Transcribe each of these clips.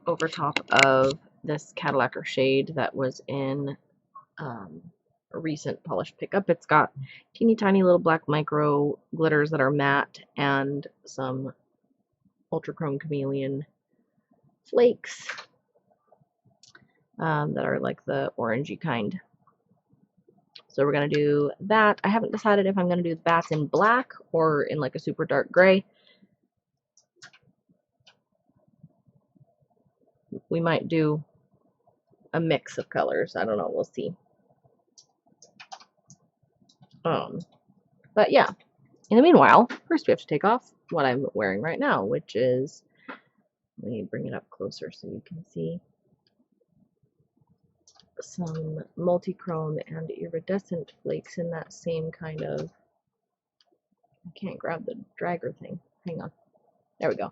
over top of this Cadillacquer shade that was in a recent polish pickup. It's got teeny tiny little black micro glitters that are matte and some Ultra Chrome Chameleon flakes that are like the orangey kind. So we're going to do that. I haven't decided if I'm going to do the bats in black or in like a super dark gray. We might do a mix of colors. I don't know. We'll see. But yeah, in the meanwhile, first we have to take off what I'm wearing right now, which is, let me bring it up closer so you can see, some multi-chrome and iridescent flakes in that same kind of, I can't grab the dragger thing, hang on, there we go,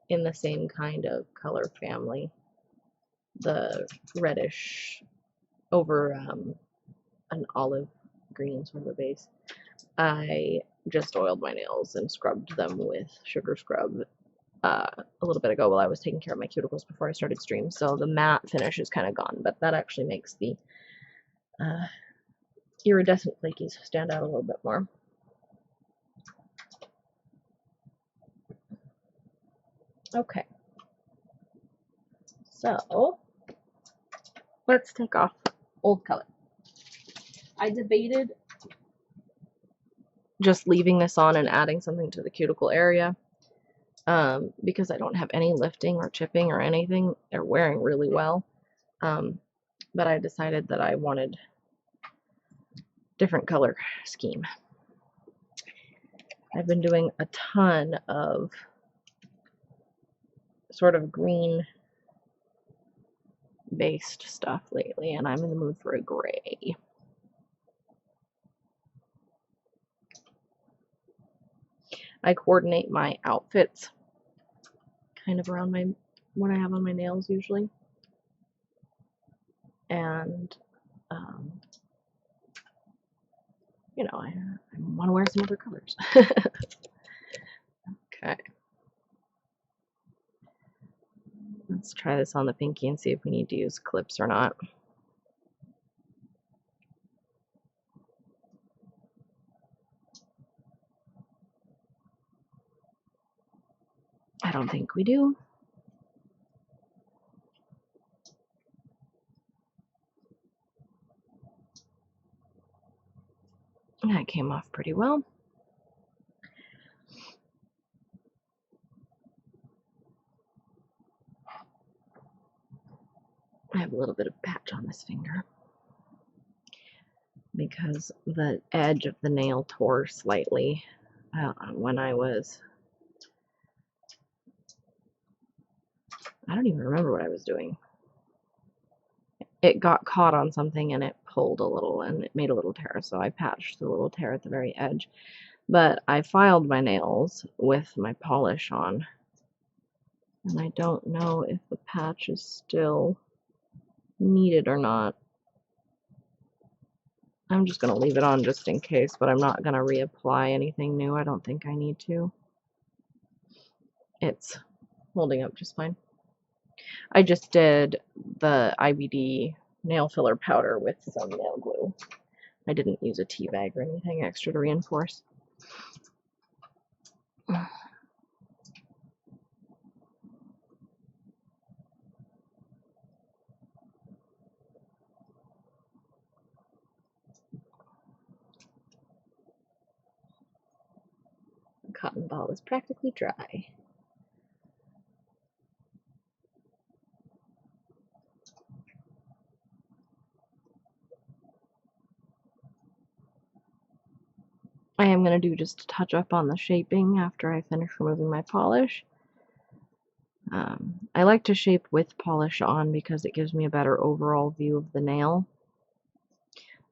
in the same kind of color family, the reddish over an olive green sort of a base. I just oiled my nails and scrubbed them with sugar scrub a little bit ago while I was taking care of my cuticles before I started stream, so the matte finish is kind of gone, but that actually makes the iridescent flakies stand out a little bit more. Okay, so let's take off old color. I debated just leaving this on and adding something to the cuticle area because I don't have any lifting or chipping or anything. They're wearing really well, but I decided that I wanted different color scheme. I've been doing a ton of sort of green based stuff lately, and I'm in the mood for a gray. I coordinate my outfits kind of around my what I have on my nails usually, and you know, I want to wear some other colors. Okay, let's try this on the pinky and see if we need to use clips or not. I don't think we do. That came off pretty well. I have a little bit of patch on this finger because the edge of the nail tore slightly when I don't even remember what I was doing. It got caught on something and it pulled a little and it made a little tear, so I patched the little tear at the very edge. But I filed my nails with my polish on, and I don't know if the patch is still needed or not. I'm just going to leave it on just in case, but I'm not going to reapply anything new. I don't think I need to. It's holding up just fine. I just did the IBD nail filler powder with some nail glue. I didn't use a tea bag or anything extra to reinforce. The cotton ball is practically dry. I am going to do just a touch up on the shaping after I finish removing my polish. I like to shape with polish on because it gives me a better overall view of the nail.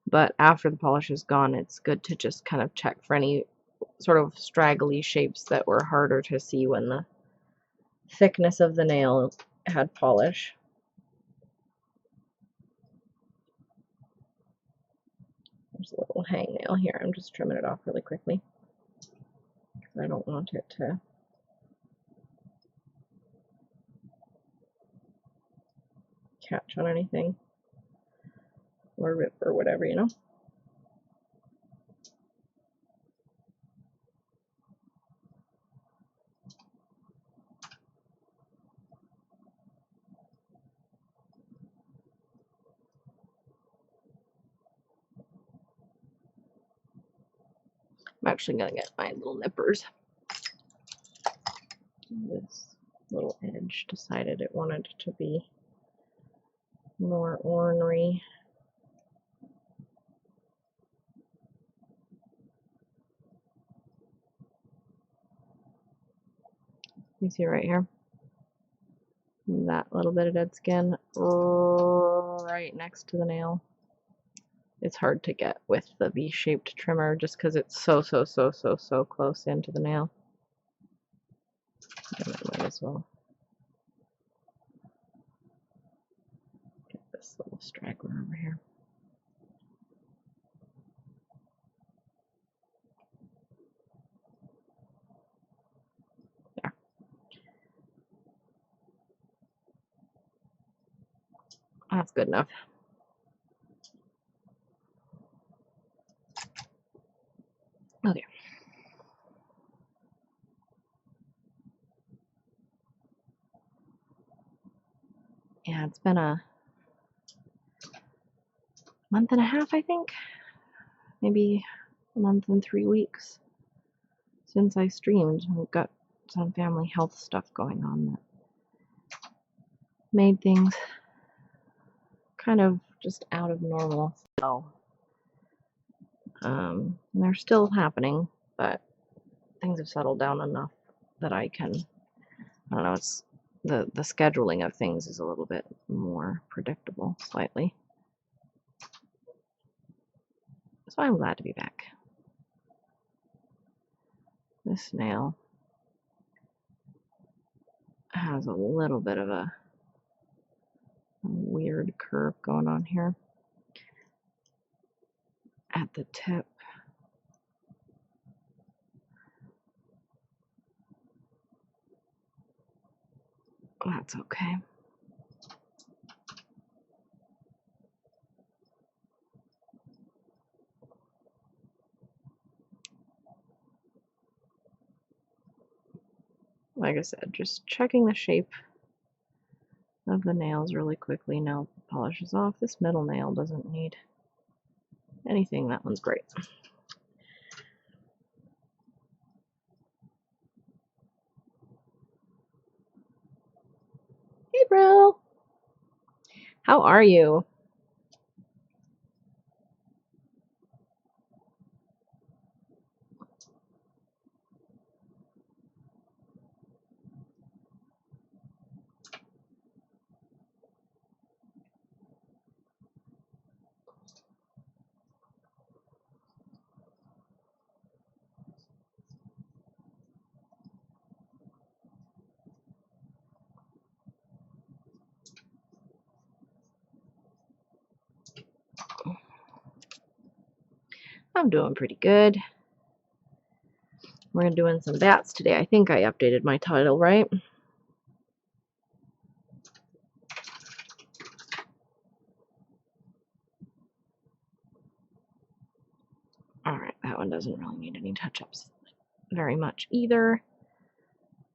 But after the polish is gone, it's good to just kind of check for any sort of straggly shapes that were harder to see when the thickness of the nail had polish. There's a little hangnail here. I'm just trimming it off really quickly because I don't want it to catch on anything or rip or whatever, you know. I'm actually gonna get my little nippers. This little edge decided it wanted to be more ornery. You see right here? That little bit of dead skin right next to the nail. It's hard to get with the V-shaped trimmer just because it's so close into the nail. And I might as well get this little straggler over here. There. That's good enough. Okay. Yeah, it's been a month and a half, I think. Maybe a month and 3 weeks since I streamed. We've got some family health stuff going on that made things kind of just out of normal. So, they're still happening, but things have settled down enough that I can, I don't know, it's the scheduling of things is a little bit more predictable, slightly. So I'm glad to be back. This nail has a little bit of a weird curve going on here at the tip. That's okay. Like I said, just checking the shape of the nails really quickly. Nail polish is off. This middle nail doesn't need anything. That one's great. Hey, bro. How are you? I'm doing pretty good. We're doing some bats today. I think I updated my title, right? Alright, that one doesn't really need any touch-ups very much either.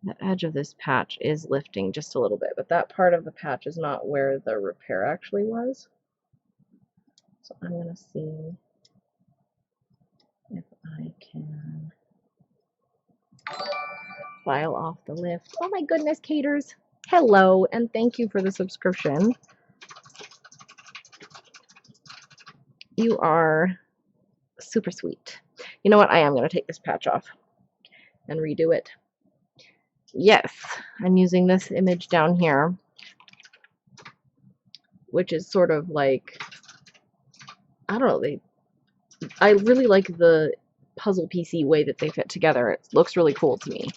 The edge of this patch is lifting just a little bit, but that part of the patch is not where the repair actually was. So I'm going to see if I can file off the lift. Oh my goodness, Caters! Hello, and thank you for the subscription. You are super sweet. You know what? I am going to take this patch off and redo it. Yes, I'm using this image down here, which is sort of like, I don't know, I really like the puzzle piecey way that they fit together. It looks really cool to me.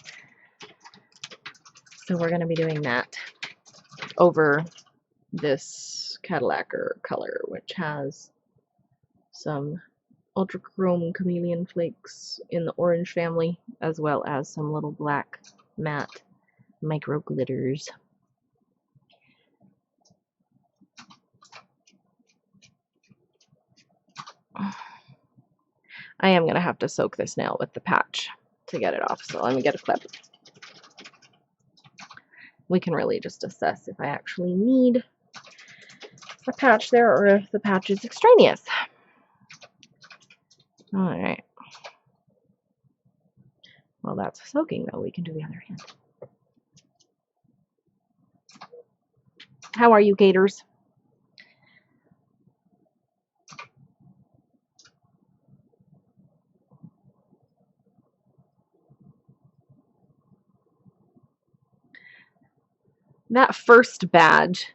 So we're going to be doing that over this Cadillacquer color, which has some ultra chrome chameleon flakes in the orange family, as well as some little black matte micro glitters. I am going to have to soak this nail with the patch to get it off. So let me get a clip. We can really just assess if I actually need a patch there or if the patch is extraneous. Alright. Well, that's soaking, though. We can do the other hand. How are you, gators? That first badge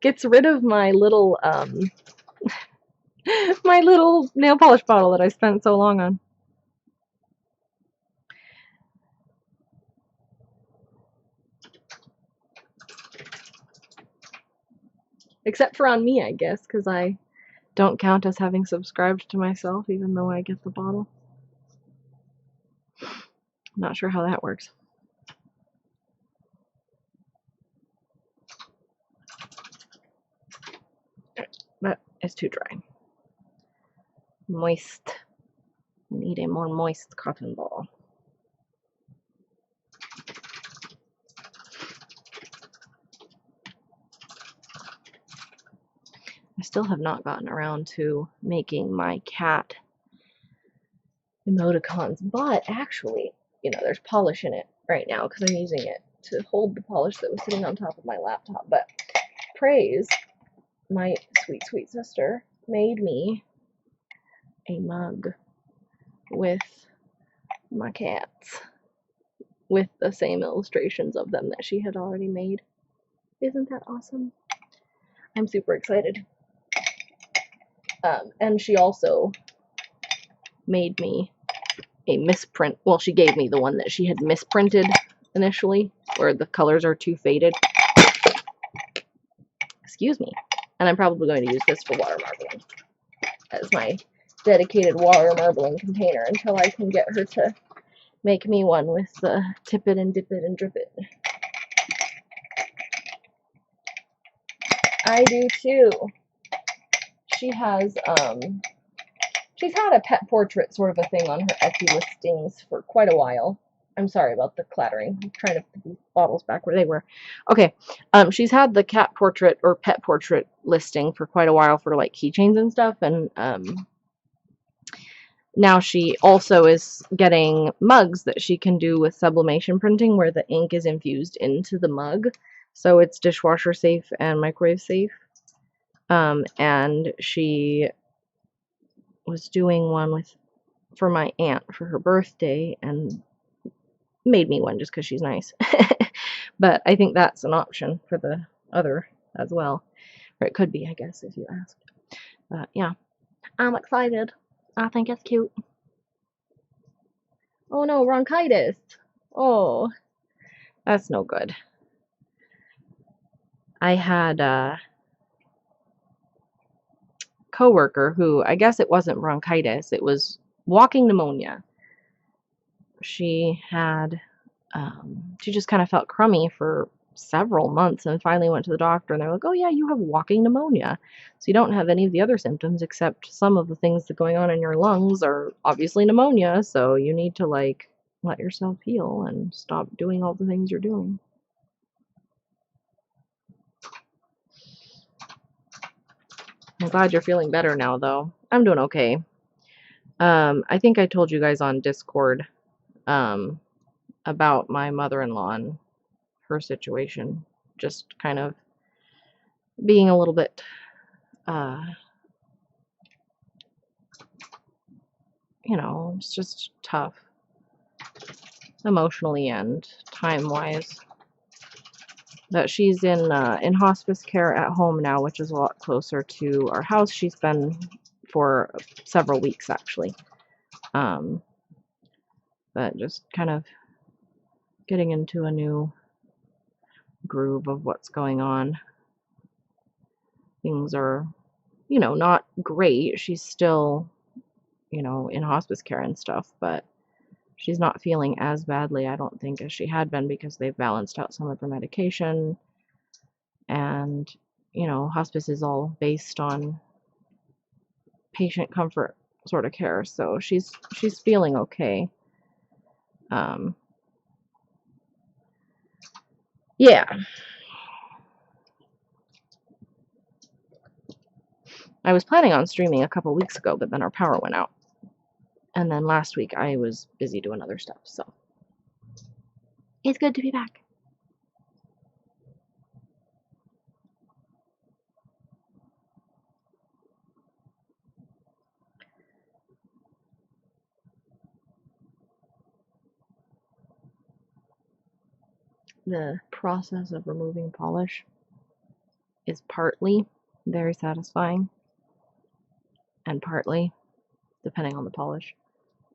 gets rid of my little my little nail polish bottle that I spent so long on. Except for on me, I guess, because I don't count as having subscribed to myself, even though I get the bottle. Not sure how that works. But it's too dry. Moist. Need a more moist cotton ball. I still have not gotten around to making my cat emoticons, but actually, you know, there's polish in it right now because I'm using it to hold the polish that was sitting on top of my laptop. But Praise, my sweet, sweet sister, made me a mug with my cats with the same illustrations of them that she had already made. Isn't that awesome? I'm super excited. And she also made me a misprint. Well, she gave me the one that she had misprinted initially, where the colors are too faded. Excuse me. And I'm probably going to use this for water marbling as my dedicated water marbling container until I can get her to make me one with the tip it and dip it and drip it. I do too. She has, she's had a pet portrait sort of a thing on her Etsy listings for quite a while. I'm sorry about the clattering. I'm trying to put these bottles back where they were. Okay, she's had the cat portrait or pet portrait listing for quite a while for like keychains and stuff, and now she also is getting mugs that she can do with sublimation printing where the ink is infused into the mug, so it's dishwasher safe and microwave safe. And she was doing one for my aunt for her birthday and made me one just because she's nice. But I think that's an option for the other as well. Or it could be, I guess, if you ask. But yeah, I'm excited. I think it's cute. Oh no, bronchitis. Oh, that's no good. I had a coworker who, I guess it wasn't bronchitis, it was walking pneumonia. She had, she just kind of felt crummy for several months and finally went to the doctor and they're like, oh yeah, you have walking pneumonia. So you don't have any of the other symptoms except some of the things that are going on in your lungs are obviously pneumonia, so you need to like let yourself heal and stop doing all the things you're doing. I'm glad you're feeling better now though. I'm doing okay. I think I told you guys on Discord about my mother-in-law and her situation, just kind of being a little bit you know, it's just tough emotionally and time-wise. That she's in hospice care at home now, which is a lot closer to our house. She's been for several weeks actually. But just kind of getting into a new groove of what's going on. Things are, you know, not great. She's still, you know, in hospice care and stuff, but she's not feeling as badly, I don't think, as she had been because they've balanced out some of her medication. And, you know, hospice is all based on patient comfort sort of care, so she's feeling okay. Yeah. I was planning on streaming a couple weeks ago, but then our power went out. And then last week I was busy doing other stuff, so it's good to be back. The process of removing polish is partly very satisfying and partly, depending on the polish,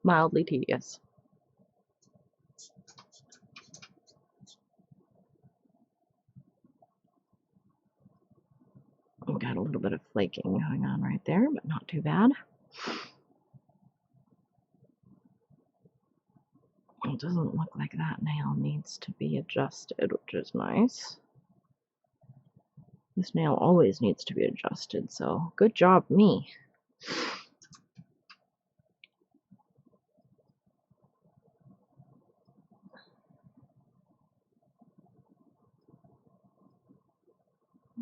mildly tedious. We've got a little bit of flaking going on right there, but not too bad. It doesn't look like that nail needs to be adjusted, which is nice. This nail always needs to be adjusted, so good job, me.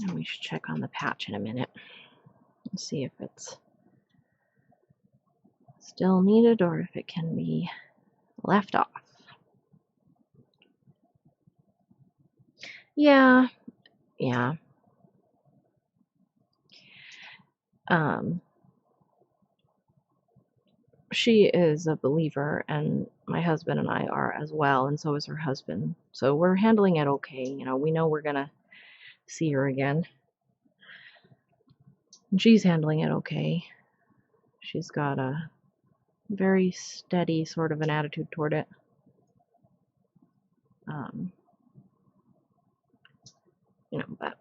And we should check on the patch in a minute and see if it's still needed or if it can be left off. Yeah. She is a believer, and my husband and I are as well, and so is her husband. So we're handling it okay. You know, we know we're gonna see her again. And she's handling it okay. She's got a very steady sort of an attitude toward it. You know, but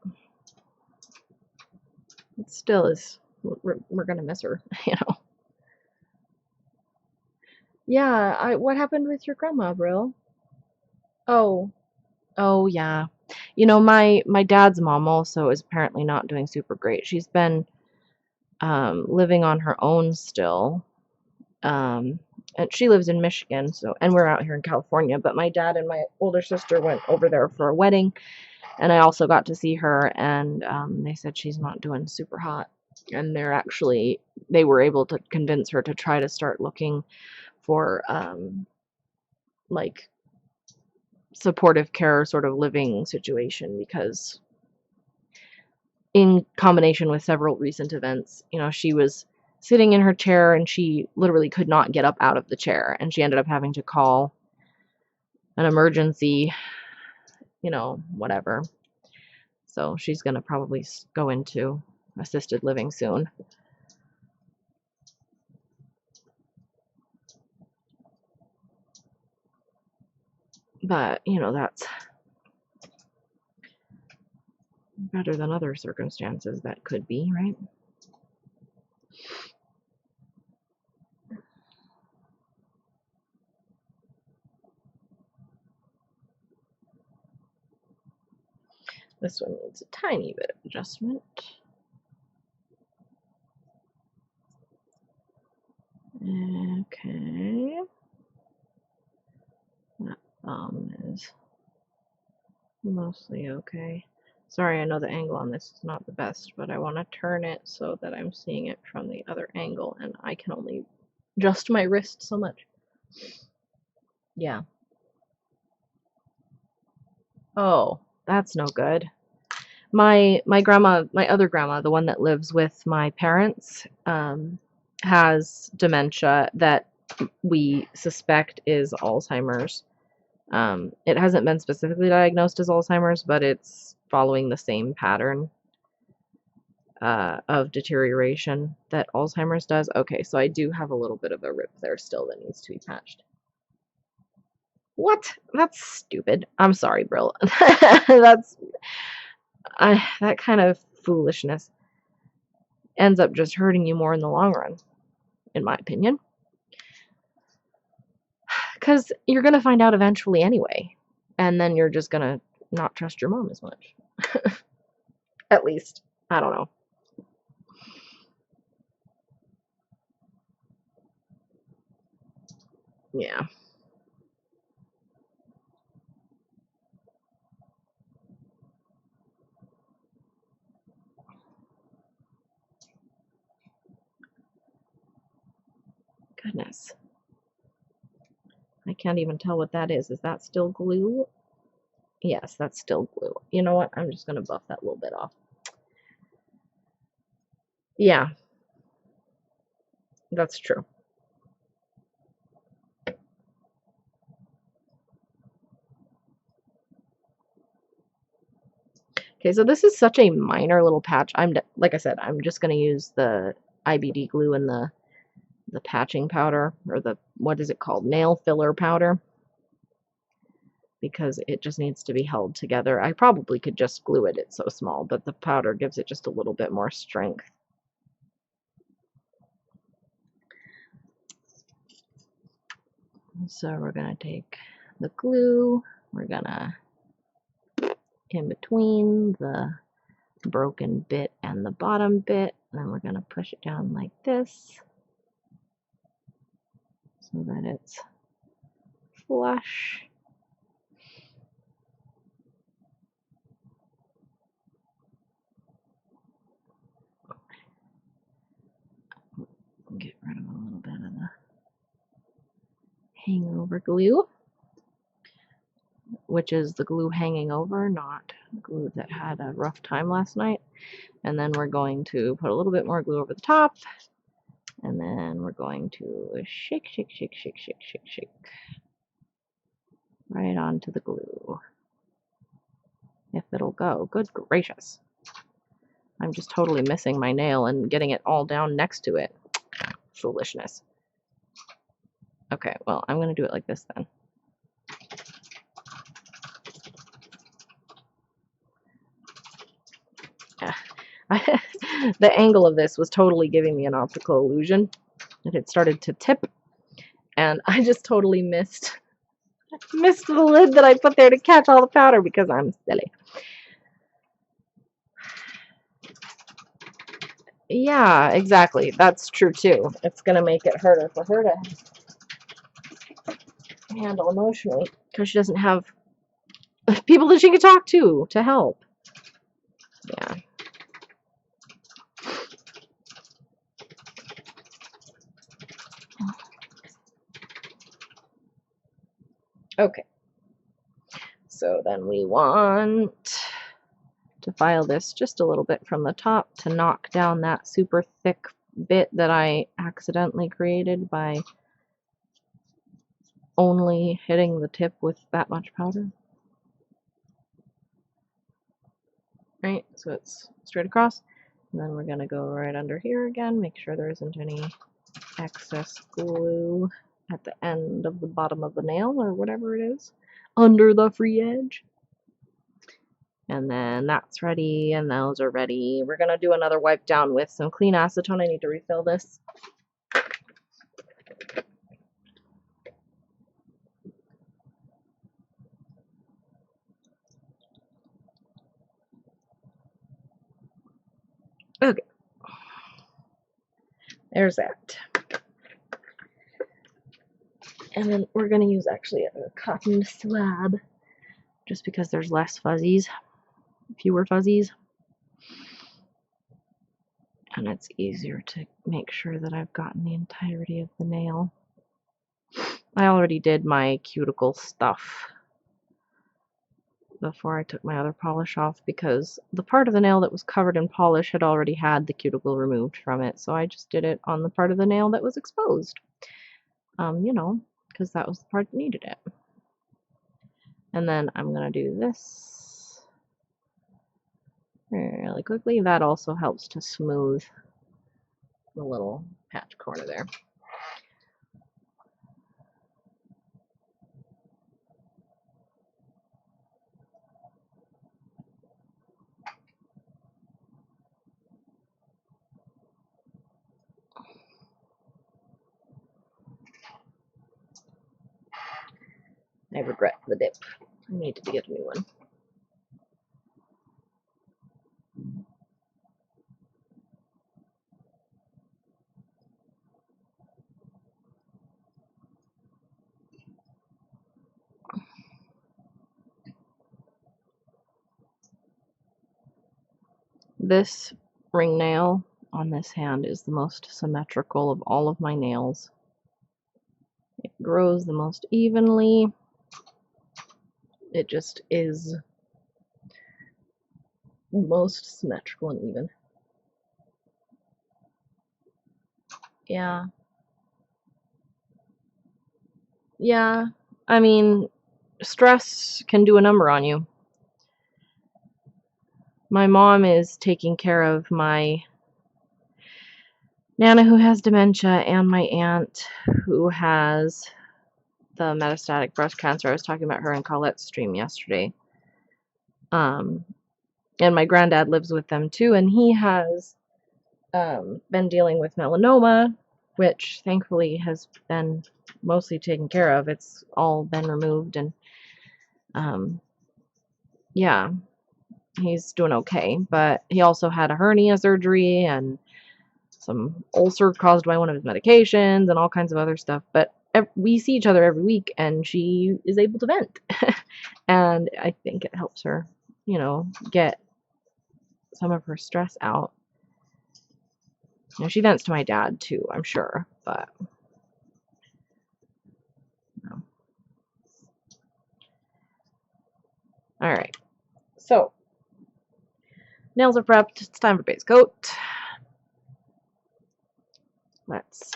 it still is, we're gonna miss her, you know. Yeah, what happened with your grandma, Brill? Oh, yeah. You know, my dad's mom also is apparently not doing super great. She's been living on her own still. And she lives in Michigan, so, and we're out here in California, but my dad and my older sister went over there for a wedding, and I also got to see her, and they said she's not doing super hot, and they were able to convince her to try to start looking for like supportive care sort of living situation, because in combination with several recent events, you know, she was sitting in her chair and she literally could not get up out of the chair, and she ended up having to call an emergency, you know, whatever. So she's going to probably go into assisted living soon. But, you know, that's better than other circumstances that could be, right? This one needs a tiny bit of adjustment. Okay. That thumb is mostly okay. Sorry, I know the angle on this is not the best, but I want to turn it so that I'm seeing it from the other angle, and I can only adjust my wrist so much. Yeah. Oh, that's no good. My grandma, my other grandma, the one that lives with my parents, has dementia that we suspect is Alzheimer's. It hasn't been specifically diagnosed as Alzheimer's, but it's following the same pattern of deterioration that Alzheimer's does. Okay, so I do have a little bit of a rip there still that needs to be patched. What? That's stupid. I'm sorry, Brill. That kind of foolishness ends up just hurting you more in the long run, in my opinion. Because you're going to find out eventually anyway, and then you're just going to not trust your mom as much. At least. I don't know. Yeah. Goodness. I can't even tell what that is. Is that still glue? Yes, that's still glue. You know what? I'm just going to buff that little bit off. Yeah, that's true. Okay, so this is such a minor little patch. Like I said, I'm just going to use the IBD glue and the patching powder, or the, what is it called? Nail filler powder. Because it just needs to be held together. I probably could just glue it, it's so small, but the powder gives it just a little bit more strength. So we're going to take the glue, we're going to, in between the broken bit and the bottom bit, and then we're going to push it down like this so that it's flush. Get rid of a little bit of the hangover glue, which is the glue hanging over, not glue that had a rough time last night. And then we're going to put a little bit more glue over the top, and then we're going to shake, shake, shake, shake, shake, shake, shake, right onto the glue. If it'll go. Good gracious. I'm just totally missing my nail and getting it all down next to it. Foolishness. Okay, well, I'm going to do it like this then. The angle of this was totally giving me an optical illusion. It had started to tip, and I just totally missed the lid that I put there to catch all the powder because I'm silly. Yeah, exactly. That's true too. It's going to make it harder for her to handle emotionally because she doesn't have people that she can talk to help. Yeah. Okay. So then we want to file this just a little bit from the top to knock down that super thick bit that I accidentally created by only hitting the tip with that much powder. Right, so it's straight across, and then we're going to go right under here again, make sure there isn't any excess glue at the end of the bottom of the nail or whatever it is, under the free edge. And then that's ready, and those are ready. We're going to do another wipe down with some clean acetone. I need to refill this. Okay. There's that. And then we're going to use actually a cotton swab, just because there's less fuzzies, fewer fuzzies. And it's easier to make sure that I've gotten the entirety of the nail. I already did my cuticle stuff before I took my other polish off, because the part of the nail that was covered in polish had already had the cuticle removed from it, so I just did it on the part of the nail that was exposed. You know, because that was the part that needed it. And then I'm going to do this really quickly. That also helps to smooth the little patch corner there. I regret the dip. I needed to get a new one. This ring nail on this hand is the most symmetrical of all of my nails. It grows the most evenly. It just is most symmetrical and even. Yeah. Yeah. I mean, stress can do a number on you. My mom is taking care of my Nana who has dementia and my aunt who has the metastatic breast cancer. I was talking about her in Colette's stream yesterday. And my granddad lives with them too, and he has been dealing with melanoma, which thankfully has been mostly taken care of. It's all been removed, and yeah, he's doing okay. But he also had a hernia surgery and some ulcer caused by one of his medications and all kinds of other stuff. But we see each other every week, and she is able to vent. And I think it helps her, you know, get some of her stress out. You know, she vents to my dad too, I'm sure, but no. All right, so nails are prepped. It's time for base coat. Let's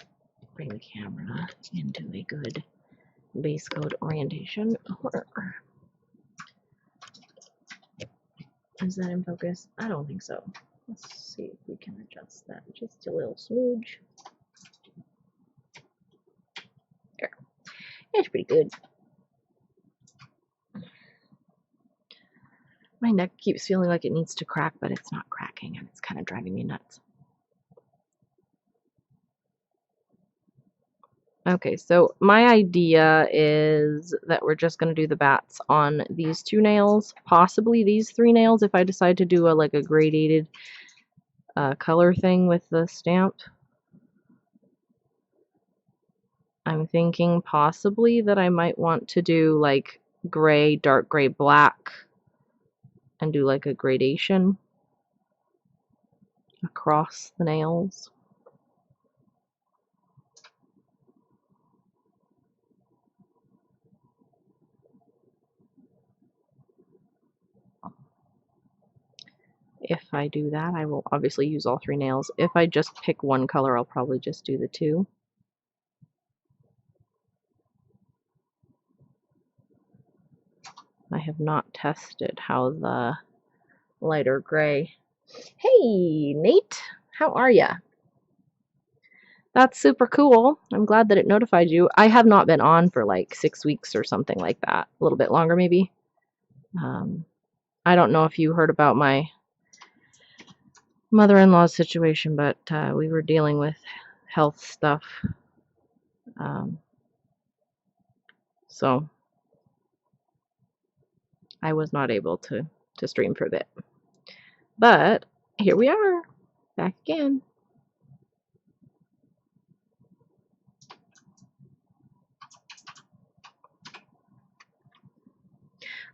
bring the camera into a good base coat orientation. Is that in focus? I don't think so. Let's see if we can adjust that just a little smooch. There. It's pretty good. My neck keeps feeling like it needs to crack, but it's not cracking, and it's kind of driving me nuts. Okay, so my idea is that we're just going to do the bats on these two nails, possibly these three nails if I decide to do like a gradated color thing with the stamp. I'm thinking possibly that I might want to do like gray, dark gray, black, and do like a gradation across the nails. If I do that, I will obviously use all three nails. If I just pick one color, I'll probably just do the two. I have not tested how the lighter gray. Hey, Nate, how are ya? That's super cool. I'm glad that it notified you. I have not been on for like 6 weeks or something like that. A little bit longer, maybe. I don't know if you heard about my mother-in-law's situation, but we were dealing with health stuff. So I was not able to stream for a bit. But here we are, back again.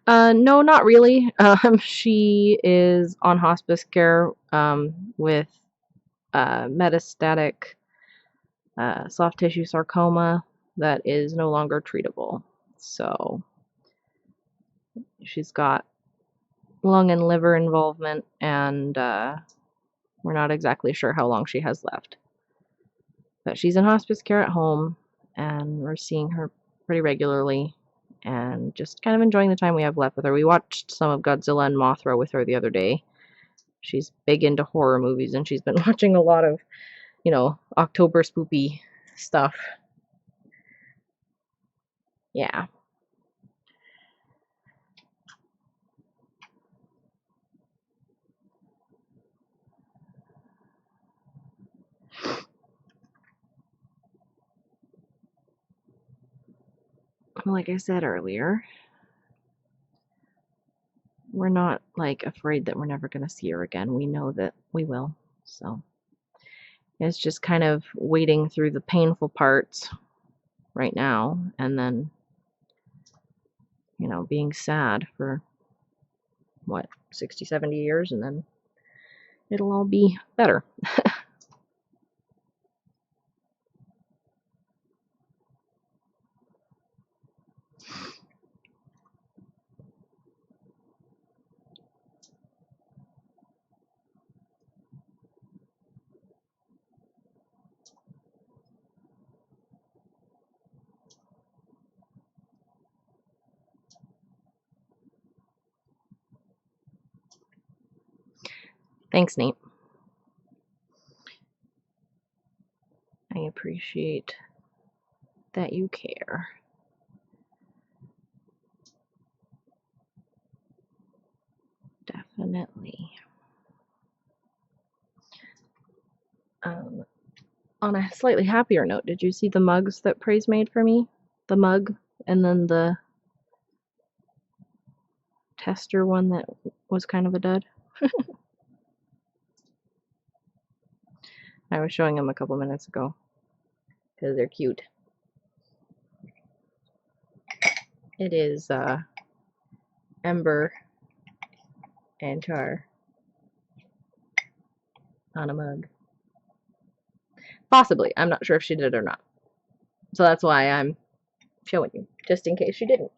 No, not really. She is on hospice care with metastatic soft tissue sarcoma that is no longer treatable. So she's got lung and liver involvement, and we're not exactly sure how long she has left. But she's in hospice care at home, and we're seeing her pretty regularly and just kind of enjoying the time we have left with her. We watched some of Godzilla and Mothra with her the other day. She's big into horror movies, and she's been watching a lot of, you know, October spoopy stuff. Yeah. Like I said earlier, we're not like afraid that we're never going to see her again. We know that we will. So it's just kind of wading through the painful parts right now, and then, you know, being sad for what, 60, 70 years, and then it'll all be better. Thanks, Nate. I appreciate that you care. Definitely. On a slightly happier note, did you see the mugs that Praise made for me? The mug and then the tester one that was kind of a dud? I was showing him a couple minutes ago because they're cute. It is Ember and Char on a mug. Possibly. I'm not sure if she did or not. So that's why I'm showing you, just in case she didn't.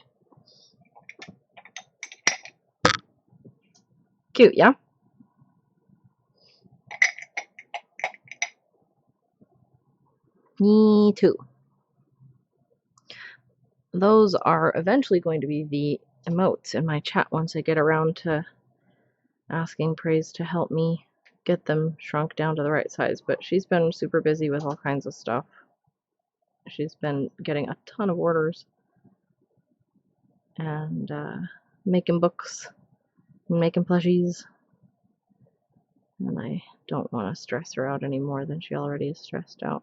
Cute, yeah? Me too. Those are eventually going to be the emotes in my chat once I get around to asking Praise to help me get them shrunk down to the right size, but she's been super busy with all kinds of stuff. She's been getting a ton of orders and making books and making plushies, and I don't want to stress her out any more than she already is stressed out.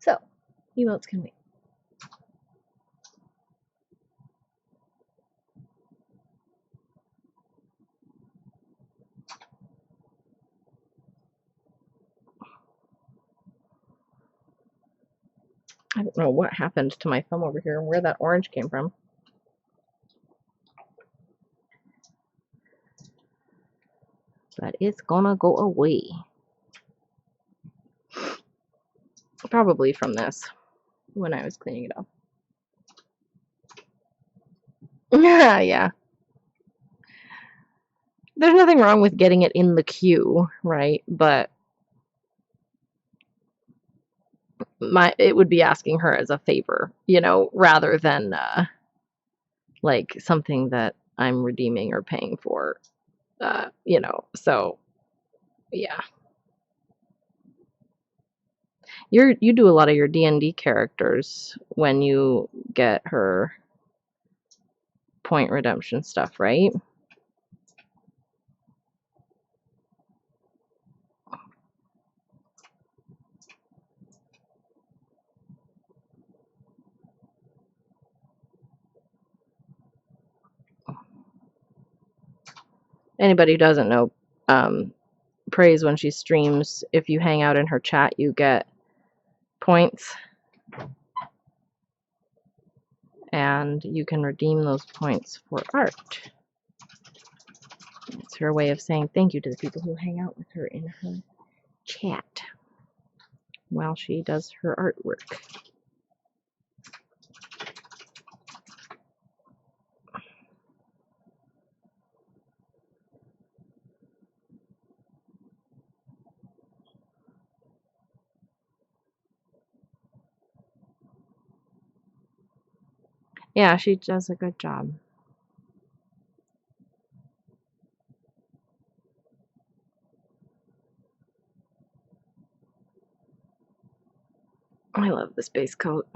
So, emotes can wait. I don't know what happened to my thumb over here and where that orange came from. But it's gonna go away. Probably from this, when I was cleaning it up. Yeah. There's nothing wrong with getting it in the queue, right? But it would be asking her as a favor, you know, rather than like something that I'm redeeming or paying for, you know. So yeah, you do a lot of your D&D characters when you get her point redemption stuff, right? Anybody who doesn't know, Praise, when she streams, if you hang out in her chat, you get points, and you can redeem those points for art. It's her way of saying thank you to the people who hang out with her in her chat while she does her artwork. Yeah, she does a good job. I love this base coat.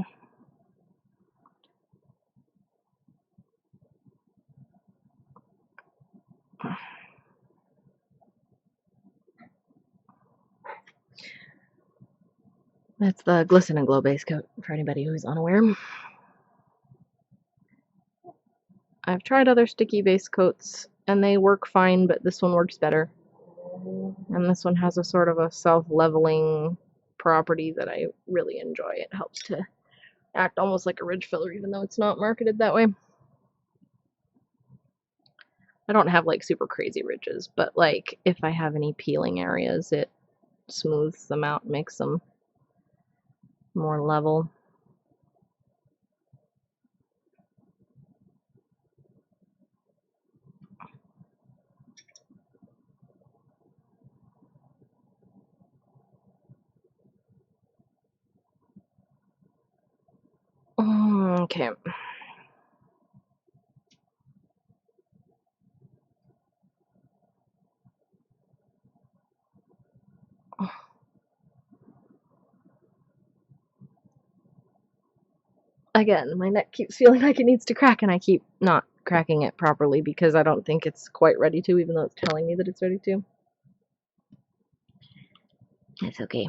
That's the Glisten Glow base coat, for anybody who's unaware. I've tried other sticky base coats, and they work fine, but this one works better. And this one has a sort of a self-leveling property that I really enjoy. It helps to act almost like a ridge filler, even though it's not marketed that way. I don't have like super crazy ridges, but like if I have any peeling areas, it smooths them out, makes them more level. Okay. Again, my neck keeps feeling like it needs to crack, and I keep not cracking it properly because I don't think it's quite ready to, even though it's telling me that it's ready to. It's okay.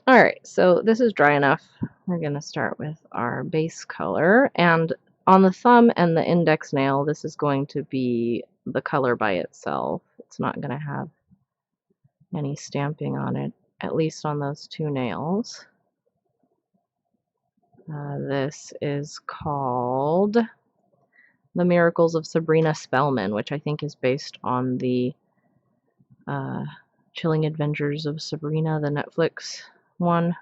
Alright, so this is dry enough. We're going to start with our base color, and on the thumb and the index nail, this is going to be the color by itself. It's not going to have any stamping on it, at least on those two nails. This is called The Miracles of Sabrina Spellman, which I think is based on the Chilling Adventures of Sabrina, the Netflix one.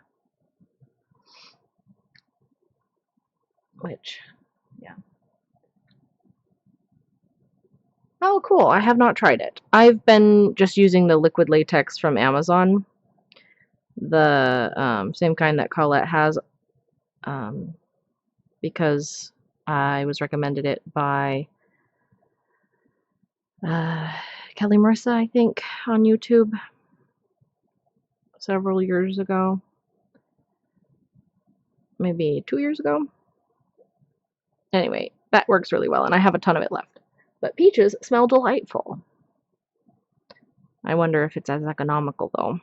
Which, yeah. Oh, cool. I have not tried it. I've been just using the liquid latex from Amazon. The same kind that Colette has, because I was recommended it by Kelly Marissa, I think, on YouTube several years ago. Maybe 2 years ago. Anyway, that works really well, and I have a ton of it left. But peaches smell delightful. I wonder if it's as economical, though.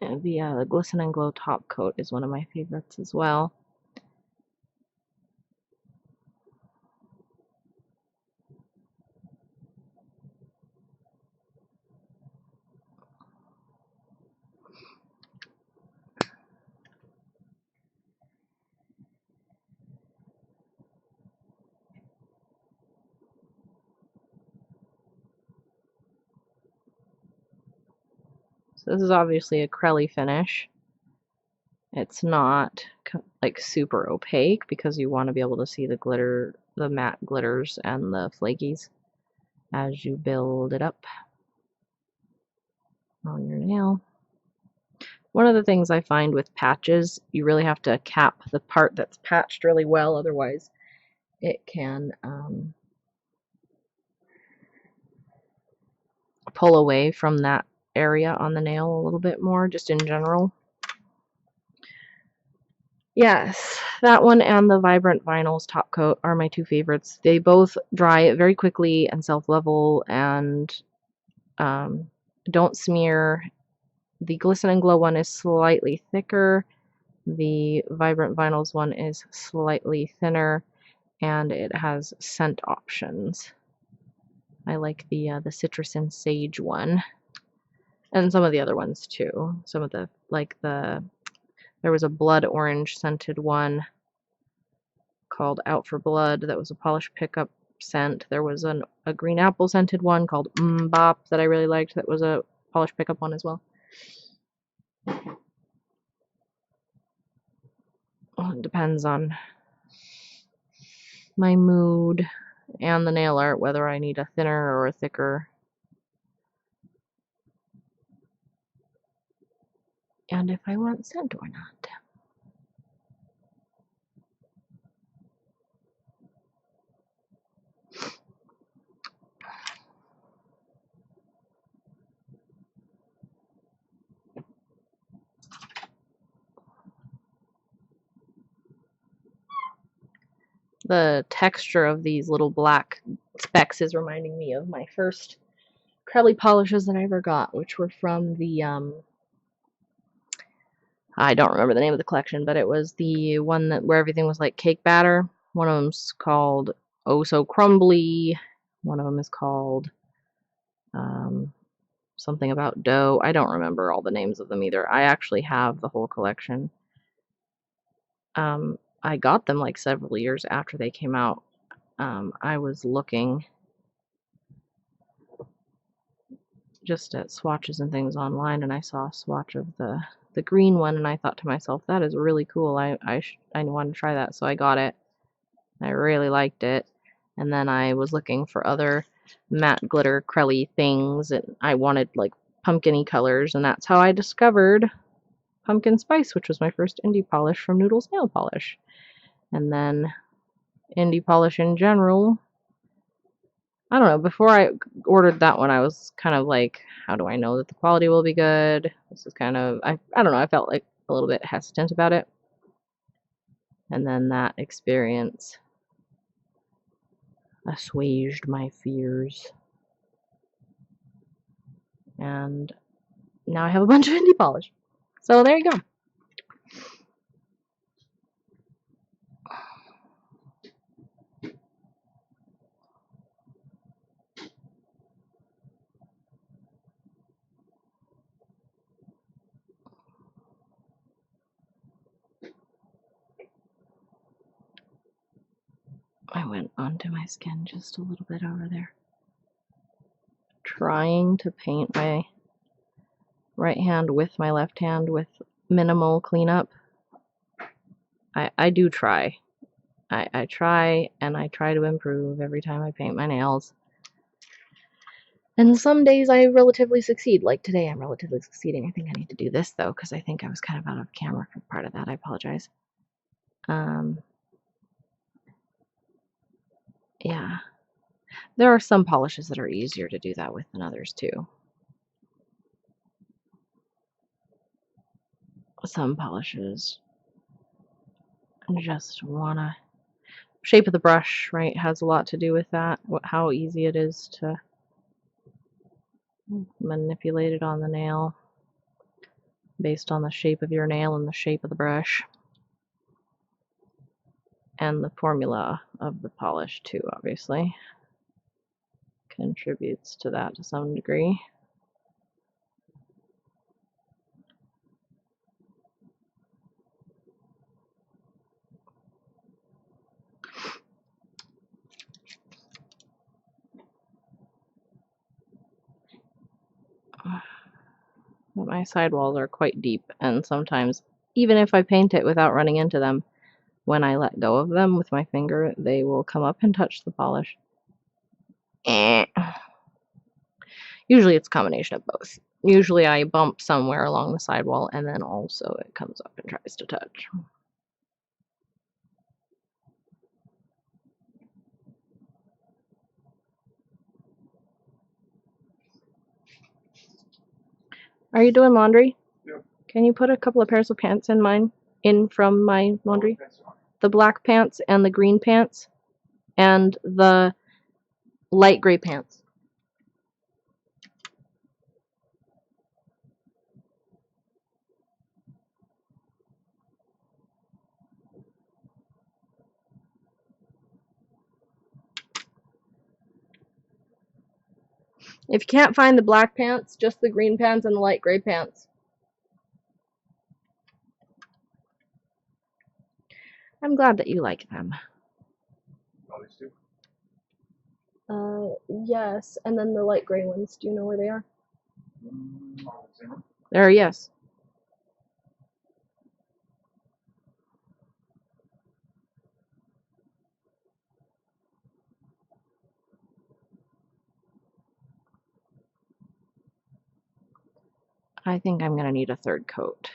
And the Glisten Glow top coat is one of my favorites as well. So this is obviously a Crelly finish. It's not like super opaque because you want to be able to see the glitter, the matte glitters and the flakies as you build it up on your nail. One of the things I find with patches, you really have to cap the part that's patched really well, otherwise it can pull away from that area on the nail a little bit more, just in general. Yes, that one and the Vibrant Vinyls top coat are my two favorites. They both dry very quickly and self-level and don't smear. The Glisten Glow one is slightly thicker. The Vibrant Vinyls one is slightly thinner, and it has scent options. I like the citrus and sage one, and some of the other ones too. Some of the there was a blood orange scented one called Out for Blood that was a polish pickup scent. There was a green apple scented one called Bop that I really liked that was a polish pickup one as well. Well, it depends on my mood and the nail art, whether I need a thinner or a thicker. And if I want scent or not. The texture of these little black specks is reminding me of my first Crelly polishes that I ever got, which were from the I don't remember the name of the collection, but it was the one that where everything was like cake batter. One of them's called Oh So Crumbly. One of them is called something about dough. I don't remember all the names of them either. I actually have the whole collection. I got them like several years after they came out. I was looking just at swatches and things online, and I saw a swatch of the green one, and I thought to myself, that is really cool. I wanted to try that, so I got it. I really liked it. And then I was looking for other matte glitter crelly things, and I wanted like pumpkin-y colors, and that's how I discovered Pumpkin Spice, which was my first indie polish from Noodles Nail Polish. And then indie polish in general, I don't know, before I ordered that one, I was kind of like, how do I know that the quality will be good? This is kind of, I don't know, I felt like a little bit hesitant about it. And then that experience assuaged my fears. And now I have a bunch of indie polish. So there you go. I went onto my skin just a little bit over there. Trying to paint my right hand with my left hand with minimal cleanup. I do try. I try, and I try to improve every time I paint my nails. And some days I relatively succeed. Like today I'm relatively succeeding. I think I need to do this though, because I think I was kind of out of camera for part of that. I apologize. Yeah. There are some polishes that are easier to do that with than others too. Some polishes just wanna... Shape of the brush, right, has a lot to do with that. How easy it is to manipulate it on the nail based on the shape of your nail and the shape of the brush. And the formula of the polish too, obviously, contributes to that to some degree. But my sidewalls are quite deep, and sometimes, even if I paint it without running into them, when I let go of them with my finger, they will come up and touch the polish. Usually it's a combination of both. Usually I bump somewhere along the sidewall, and then also it comes up and tries to touch. Are you doing laundry? Yeah. Can you put a couple of pairs of pants in from my laundry? The black pants and the green pants and the light gray pants. If you can't find the black pants, just the green pants and the light gray pants. I'm glad that you like them. Yes, and then the light gray ones. Do you know where they are? There, yes. I think I'm gonna need a third coat,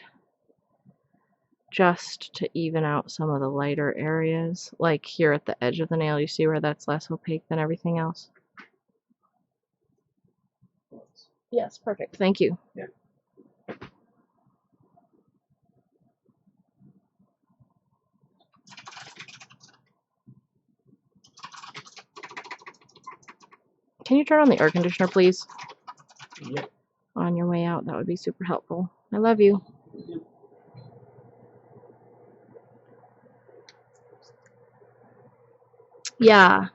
just to even out some of the lighter areas, like here at the edge of the nail. You see where that's less opaque than everything else? Yes, perfect. Thank you. Yeah. Can you turn on the air conditioner, please? Yep. On your way out, that would be super helpful. I love you. Yep. Yeah.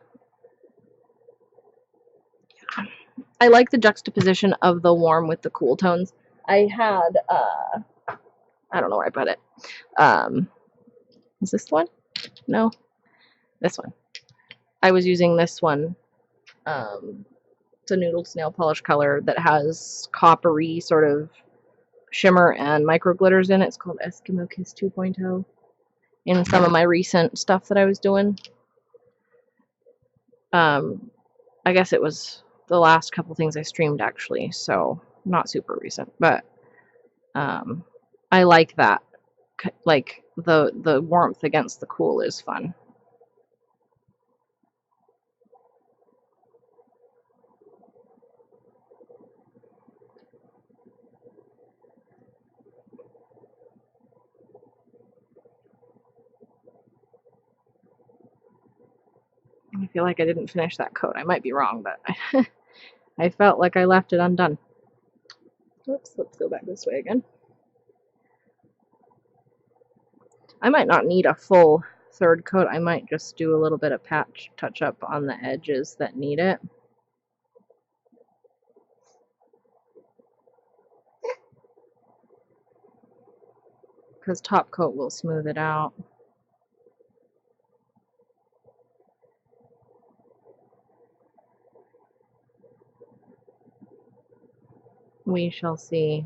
I like the juxtaposition of the warm with the cool tones. I had, I don't know where I put it. Is this the one? No, this one. I was using this one. It's a Noodle Snail Polish color that has coppery sort of shimmer and micro glitters in it. It's called Eskimo Kiss 2.0 in some of my recent stuff that I was doing. I guess it was the last couple things I streamed actually, so not super recent, but I like that. Like the warmth against the cool is fun. I feel like I didn't finish that coat. I might be wrong, but I felt like I left it undone. Oops, let's go back this way again. I might not need a full third coat. I might just do a little bit of patch touch up on the edges that need it. Because top coat will smooth it out. We shall see.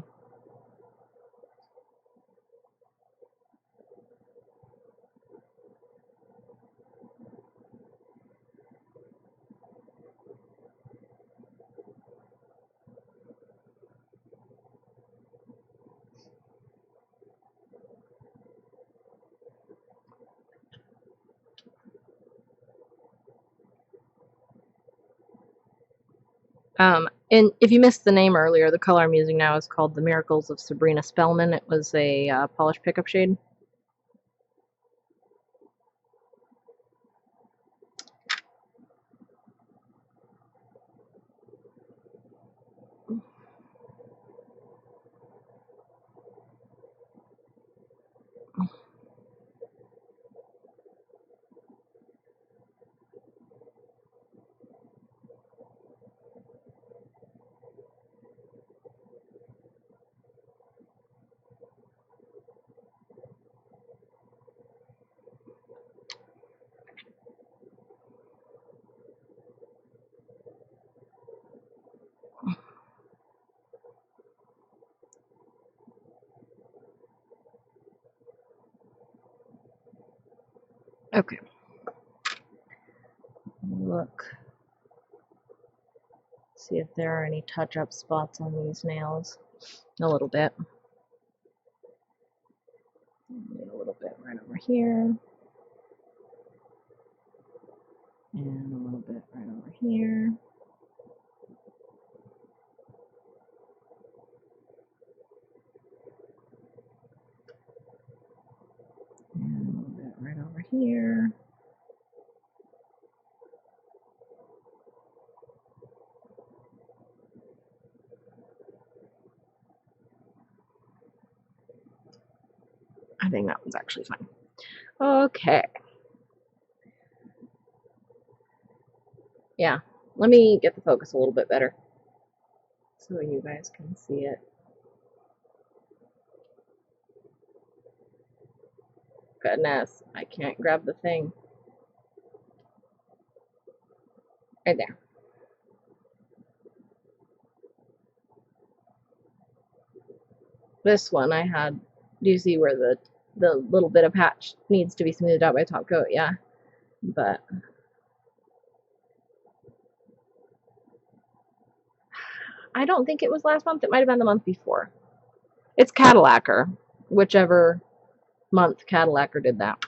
And if you missed the name earlier, the color I'm using now is called the Miracles of Sabrina Spellman. It was a polish pickup shade. Okay. Look. See if there are any touch-up spots on these nails. A little bit. A little bit right over here. And a little bit right over here. And a little bit right over here. I think that one's actually fine. Okay. Yeah, let me get the focus a little bit better so you guys can see it. Goodness, I can't grab the thing. Right there. This one I had, do you see where the little bit of patch needs to be smoothed out by top coat? Yeah, but I don't think it was last month. It might have been the month before. It's Cadillacquer, whichever month Cadillacquer did that.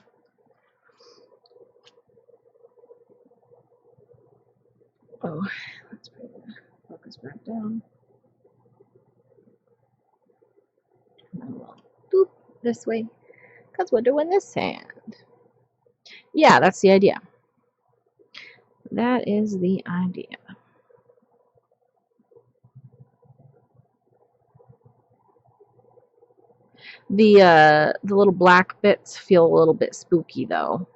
Oh, let's bring the focus back down. And then we'll boop this way, because we're doing this sand. Yeah, that's the idea. That is the idea. The little black bits feel a little bit spooky though.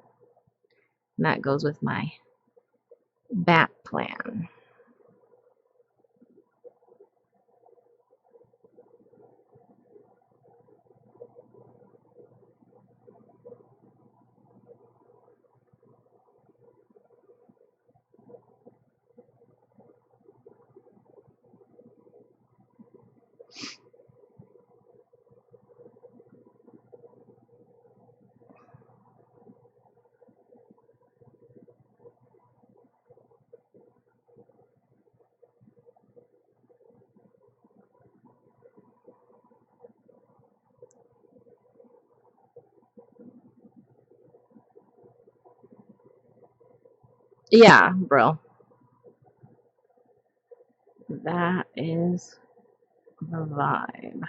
And that goes with my bat plan. Yeah, bro. That is the vibe.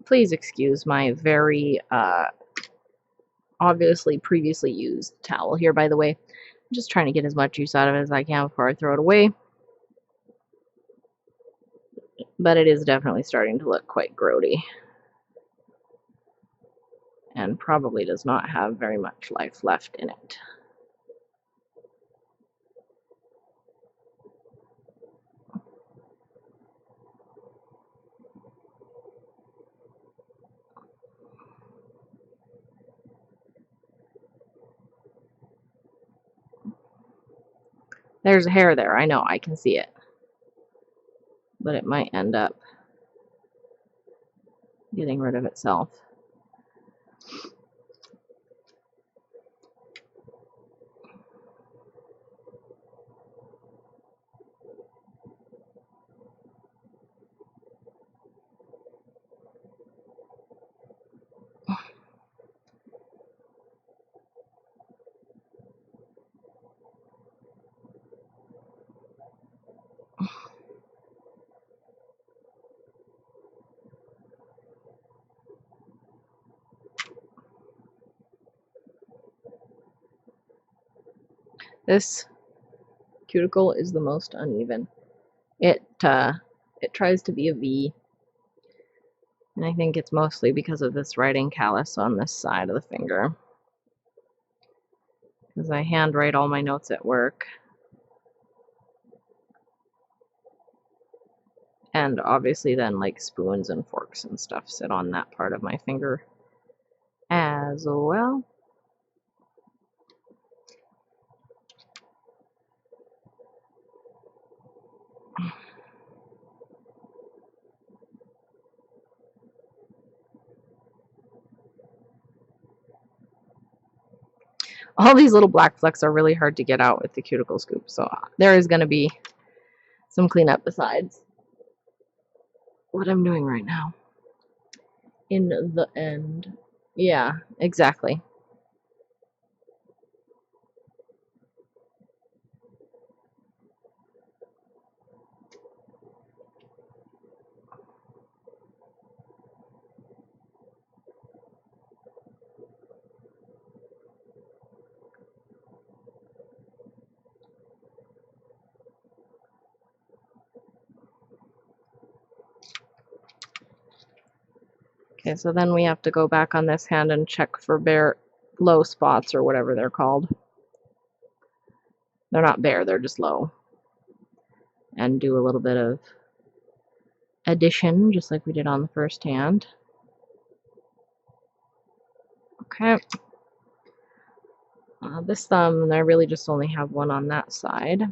Please excuse my very obviously previously used towel here, by the way. I'm just trying to get as much use out of it as I can before I throw it away. But it is definitely starting to look quite grody. And probably does not have very much life left in it. There's a hair there. I know, I can see it. But it might end up getting rid of itself. This cuticle is the most uneven. It tries to be a V, and I think it's mostly because of this writing callus on this side of the finger. Because I handwrite all my notes at work. And obviously then like spoons and forks and stuff sit on that part of my finger as well. All these little black flecks are really hard to get out with the cuticle scoop, so there is going to be some cleanup besides what I'm doing right now. In the end. Yeah, exactly. Okay, so then we have to go back on this hand and check for bare low spots or whatever they're called. They're not bare, they're just low. And do a little bit of addition, just like we did on the first hand. Okay. This thumb, and I really just only have one on that side.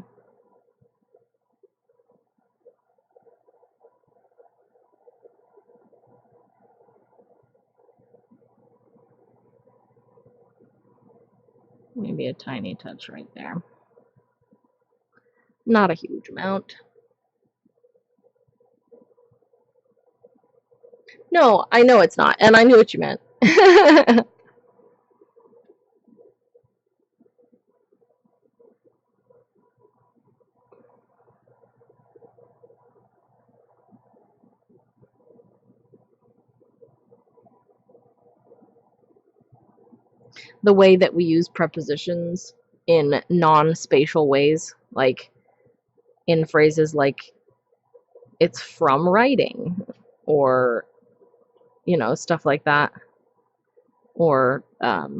Maybe a tiny touch right there. Not a huge amount. No, I know it's not, and I knew what you meant. The way that we use prepositions in non-spatial ways, like in phrases like it's from writing, or you know, stuff like that. Or I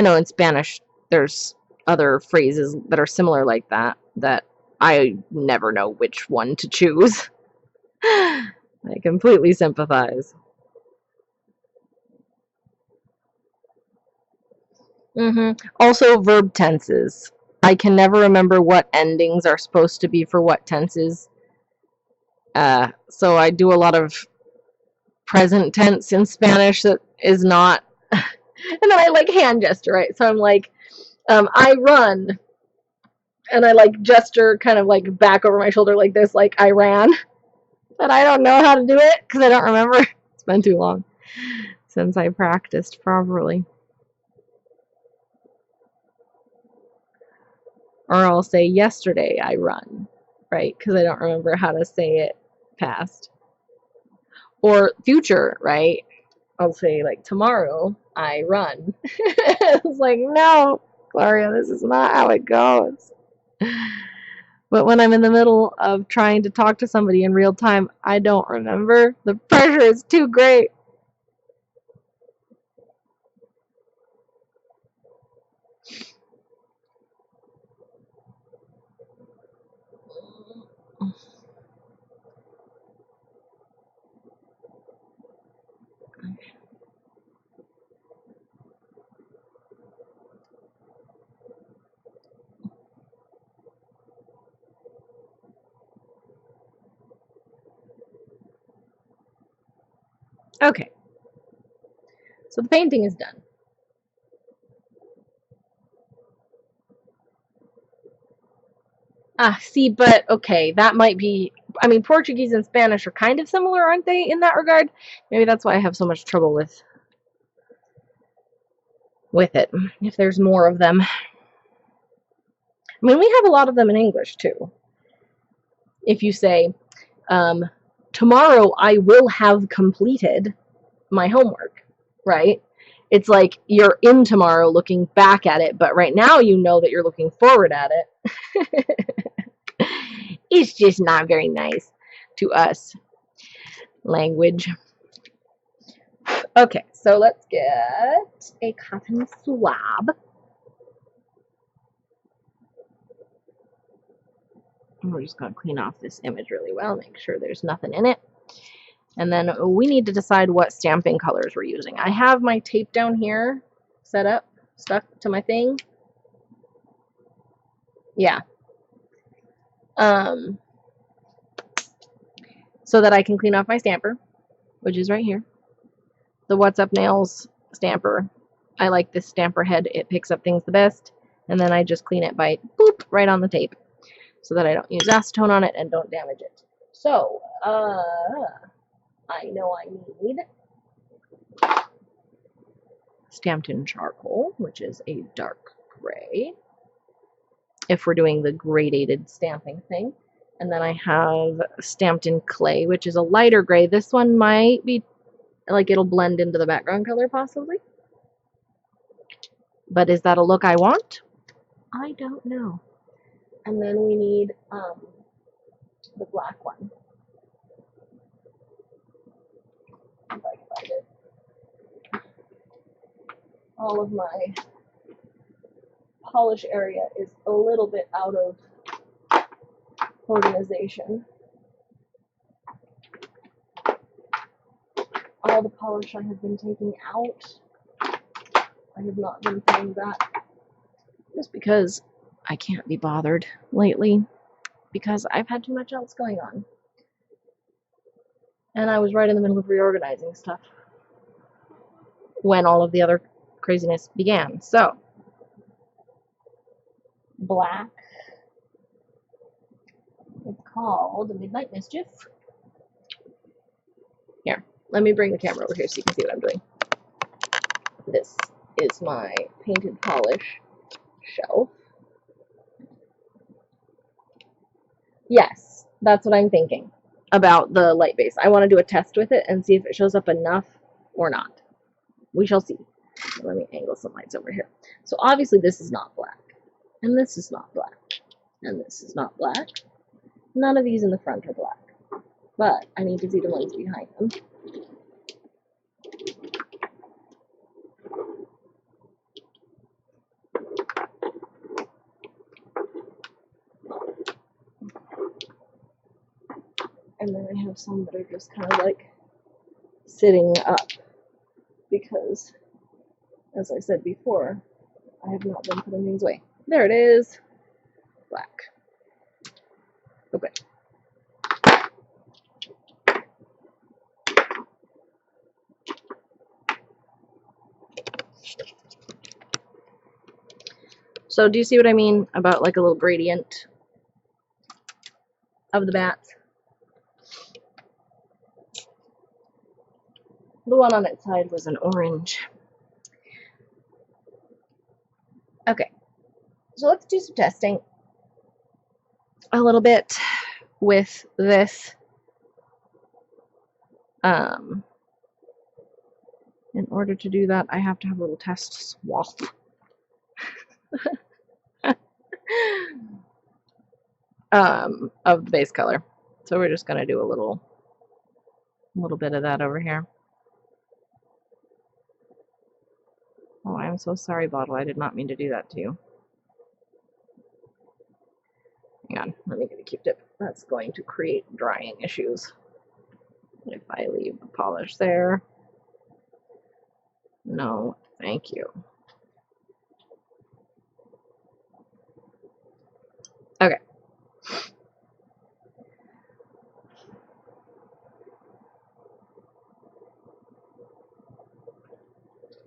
know in Spanish there's other phrases that are similar like that that I never know which one to choose. I completely sympathize. Also, verb tenses. I can never remember what endings are supposed to be for what tenses. So I do a lot of present tense in Spanish that is not. And then I like hand gesture, right? So I'm like, I run. And I like gesture kind of like back over my shoulder like this, like I ran. But I don't know how to do it because I don't remember. It's been too long since I practiced properly. Or I'll say yesterday I run, right? Because I don't remember how to say it past. Or future, right? I'll say like tomorrow I run. It's like, no, Gloria, this is not how it goes. But when I'm in the middle of trying to talk to somebody in real time, I don't remember. The pressure is too great. Okay. So the painting is done. See, but okay, that might be, I mean, Portuguese and Spanish are kind of similar, aren't they, in that regard? Maybe that's why I have so much trouble with it, if there's more of them. I mean, we have a lot of them in English, too. If you say, tomorrow I will have completed my homework, right? It's like you're in tomorrow looking back at it, but right now you know that you're looking forward at it. It's just not very nice to us. Language. Okay, so let's get a cotton swab. And we're just going to clean off this image really well, make sure there's nothing in it. And then we need to decide what stamping colors we're using. I have my tape down here set up, stuck to my thing. Yeah. So that I can clean off my stamper, which is right here. The What's Up Nails stamper. I like this stamper head. It picks up things the best. And then I just clean it by boop right on the tape so that I don't use acetone on it and don't damage it. So, I know I need stamped in charcoal, which is a dark gray, if we're doing the gradated stamping thing. And then I have stamped in clay, which is a lighter gray. This one might be like it'll blend into the background color possibly. But is that a look I want? I don't know. And then we need the black one. If I can find it. All of my polish area is a little bit out of organization. All the polish I have been taking out, I have not been putting back, just because I can't be bothered lately, because I've had too much else going on. And I was right in the middle of reorganizing stuff when all of the other craziness began. So, black. It's called Midnight Mischief. Here, let me bring the camera over here so you can see what I'm doing. This is my painted polish shelf. Yes, that's what I'm thinking about the light base. I want to do a test with it and see if it shows up enough or not. We shall see. Let me angle some lights over here. So obviously this is not black, and this is not black, and this is not black. None of these in the front are black, but I need to see the ones behind them. And then I have some that are just kind of like sitting up because, as I said before, I have not been putting things away. There it is. Black. Okay. So do you see what I mean about like a little gradient of the bats? The one on its side was an orange. Okay, so let's do some testing a little bit with this. In order to do that, I have to have a little test swab. Of the base color. So we're just gonna do a little bit of that over here. Oh, I'm so sorry, bottle. I did not mean to do that to you. Hang on, let me get a Q-tip. That's going to create drying issues. If I leave the polish there. No, thank you. Okay.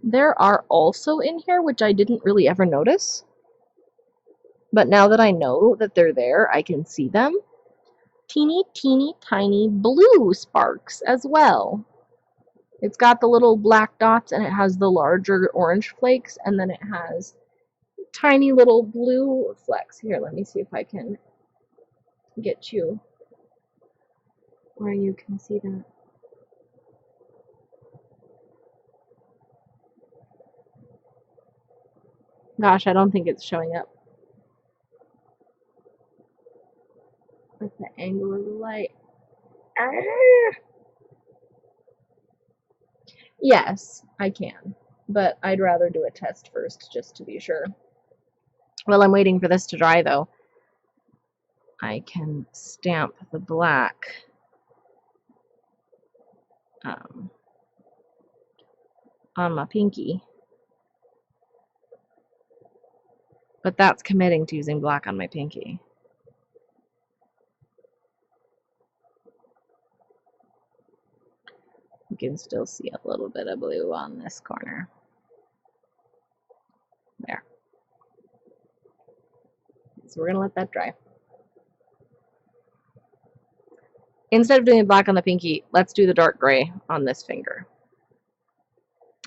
There are also in here, which I didn't really ever notice. But now that I know that they're there, I can see them. Teeny, teeny, tiny blue sparks as well. It's got the little black dots and it has the larger orange flakes, and then it has tiny little blue flecks. Here, let me see if I can get you where you can see that. Gosh, I don't think it's showing up. With the angle of the light. Ah! Yes, I can, but I'd rather do a test first just to be sure. While I'm waiting for this to dry, though, I can stamp the black on my pinky. But that's committing to using black on my pinky. You can still see a little bit of blue on this corner. There. So we're going to let that dry. Instead of doing black on the pinky, let's do the dark gray on this finger.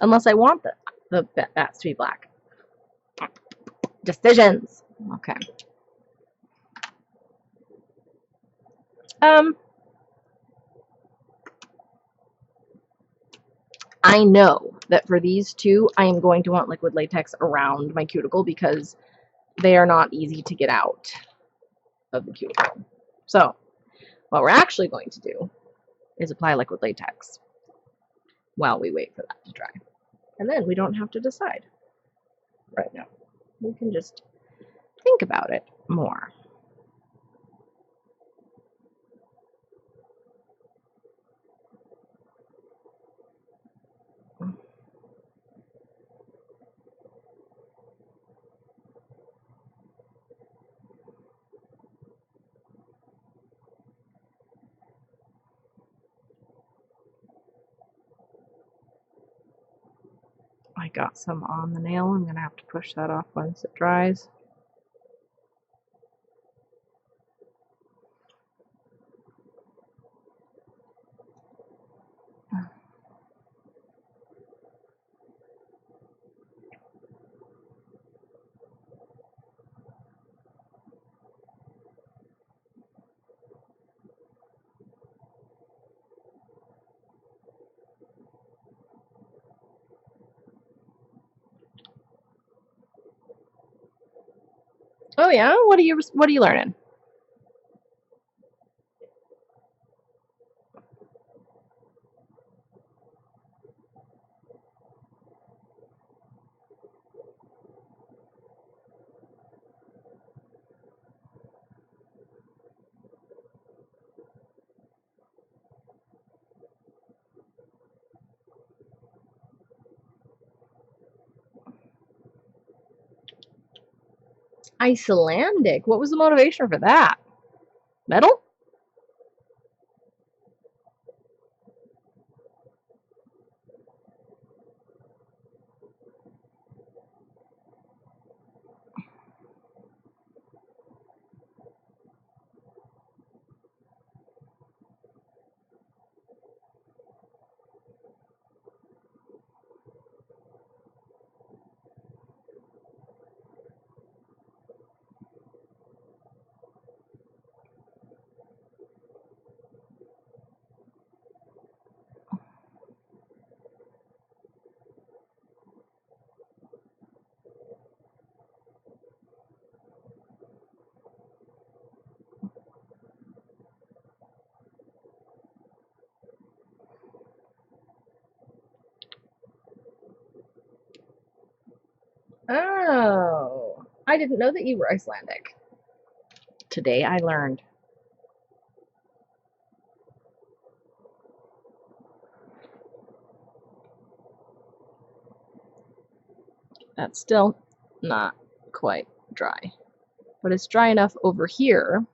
Unless I want the bats to be black. Decisions. Okay. I know that for these two, I am going to want liquid latex around my cuticle because they are not easy to get out of the cuticle. So, what we're actually going to do is apply liquid latex while we wait for that to dry. And then we don't have to decide right now. We can just think about it more. I got some on the nail. I'm going to have to push that off once it dries. Oh yeah, what are you learning? Icelandic. What was the motivation for that? Metal? Oh, I didn't know that you were Icelandic. Today I learned. That's still not quite dry, but it's dry enough over here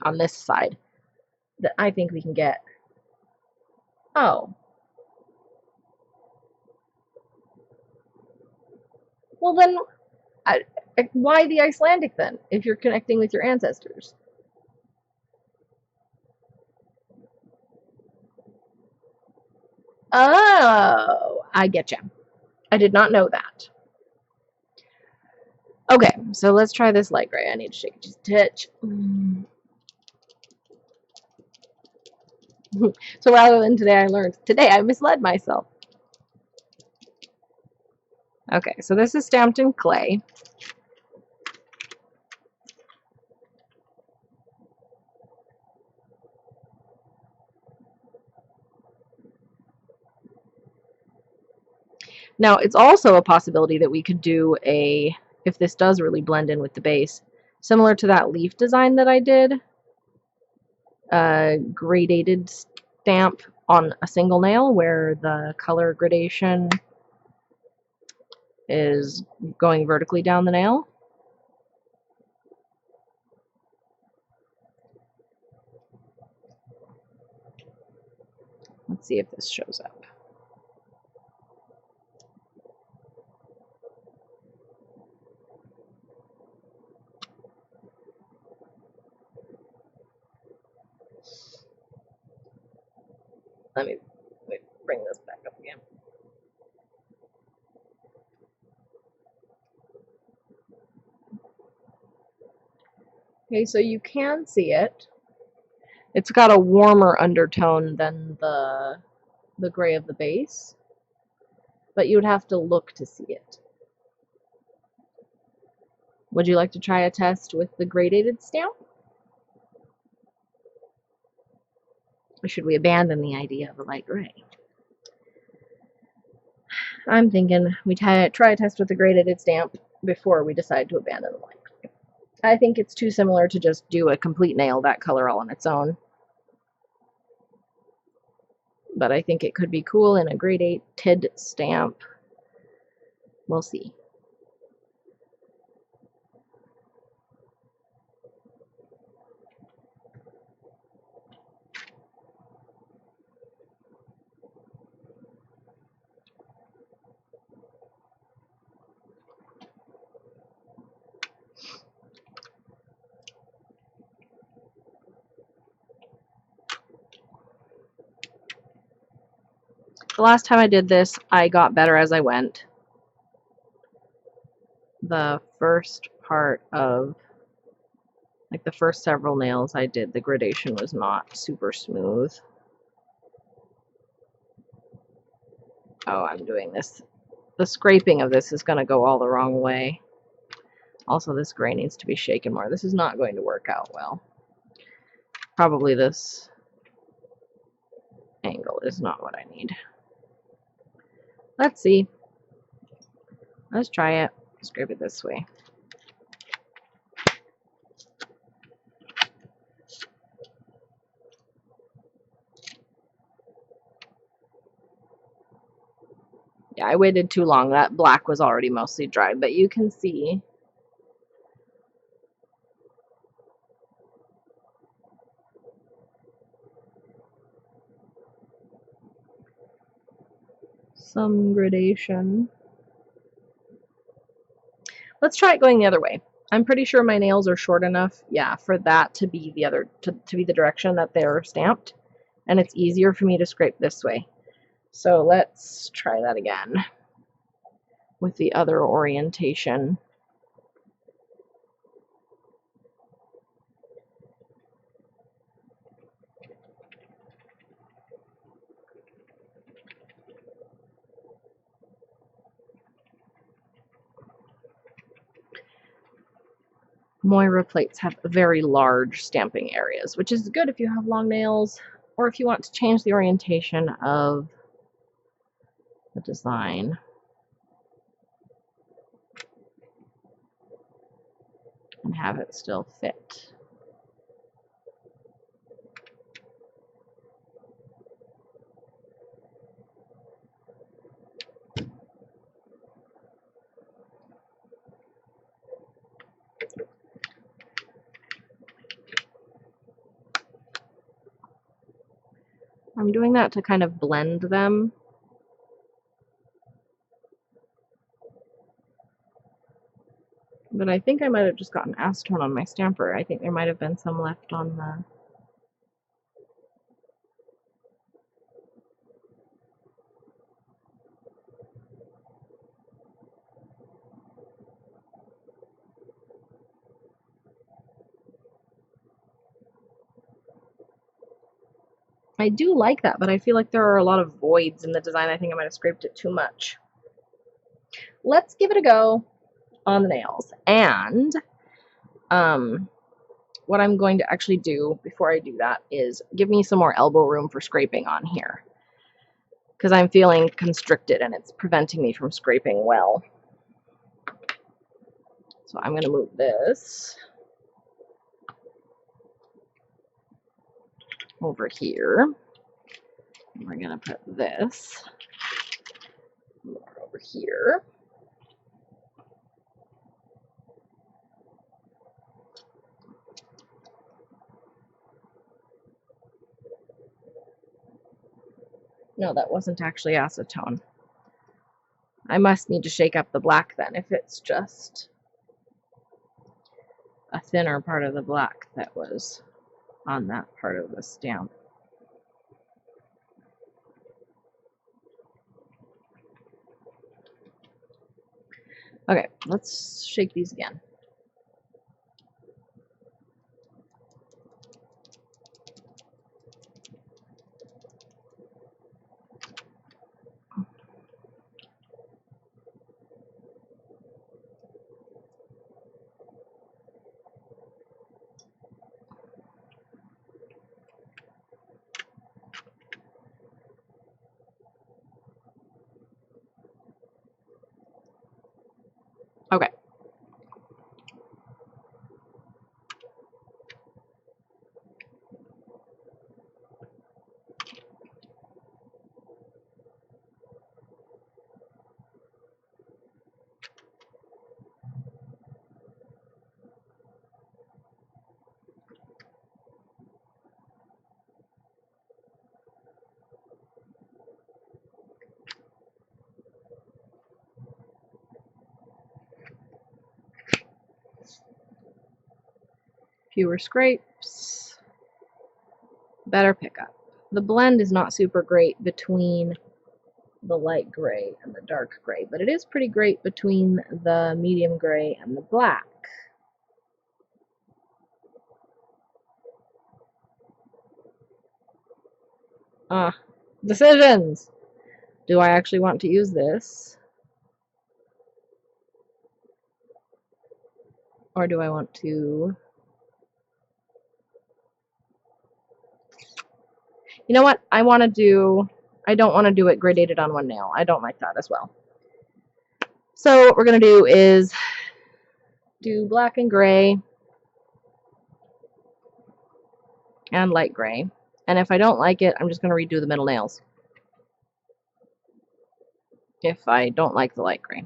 on this side that I think we can get. Oh, well then, why the Icelandic then? If you're connecting with your ancestors. Oh, I get you. I did not know that. Okay, so let's try this light gray. I need to shake just a touch. So rather than today I learned, today I misled myself. Okay, so this is stamped in clay. Now, it's also a possibility that we could do a, if this does really blend in with the base, similar to that leaf design that I did, a gradated stamp on a single nail where the color gradation is going vertically down the nail. Let's see if this shows up. Let me bring this back up again. Okay, so you can see it. It's got a warmer undertone than the gray of the base, but you would have to look to see it. Would you like to try a test with the gradated stamp? Or should we abandon the idea of a light gray? I'm thinking we try a test with the gradated stamp before we decide to abandon the light gray. I think it's too similar to just do a complete nail that color all on its own. But I think it could be cool in a gradated stamp. We'll see. The last time I did this, I got better as I went. The first part of, like the first several nails I did, the gradation was not super smooth. Oh, I'm doing this. The scraping of this is going to go all the wrong way. Also, this gray needs to be shaken more. This is not going to work out well. Probably this angle is not what I need. Let's see. Let's try it. Scrape it this way. Yeah, I waited too long. That black was already mostly dry, but you can see some gradation. Let's try it going the other way. I'm pretty sure my nails are short enough, yeah, for that to be the other to be the direction that they're stamped, and it's easier for me to scrape this way. So let's try that again with the other orientation. Moyra plates have very large stamping areas, which is good if you have long nails or if you want to change the orientation of the design. and have it still fit. I'm doing that to kind of blend them. But I think I might have just gotten acetone on my stamper. I think there might have been some left on the... I do like that, but I feel like there are a lot of voids in the design. I think I might have scraped it too much. Let's give it a go on the nails. And what I'm going to actually do before I do that is give me some more elbow room for scraping on here, because I'm feeling constricted and it's preventing me from scraping well. So I'm going to move this over here. And we're going to put this more over here. No, that wasn't actually acetone. I must need to shake up the black then, if it's just a thinner part of the black that was on that part of the stamp. Okay, let's shake these again. Okay. Fewer scrapes, better pickup. The blend is not super great between the light gray and the dark gray, but it is pretty great between the medium gray and the black. Decisions! Do I actually want to use this? Or do I want to... You know what? I don't want to do it gradated on one nail. I don't like that as well. So what we're going to do is do black and gray and light gray. And if I don't like it, I'm just going to redo the middle nails. If I don't like the light gray.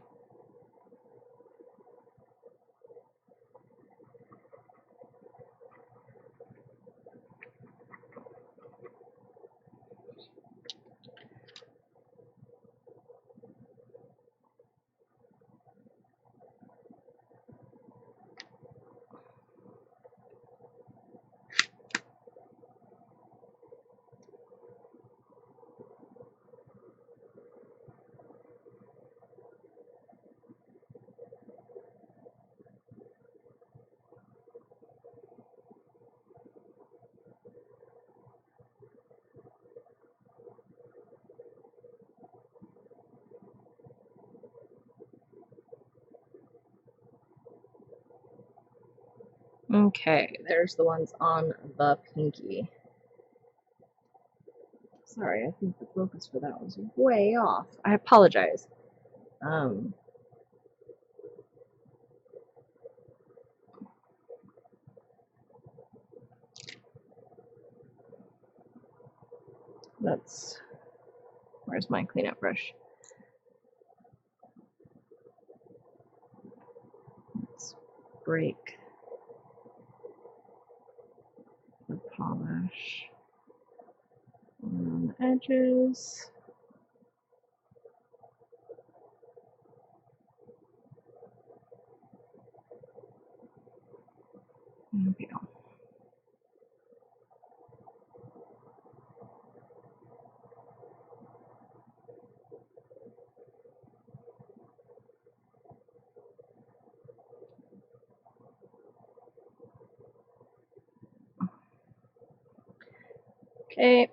Okay, there's the ones on the pinky. Sorry, I think the focus for that was way off. I apologize. That's, where's my cleanup brush? Let's break the polish around the edges. There we go. Okay.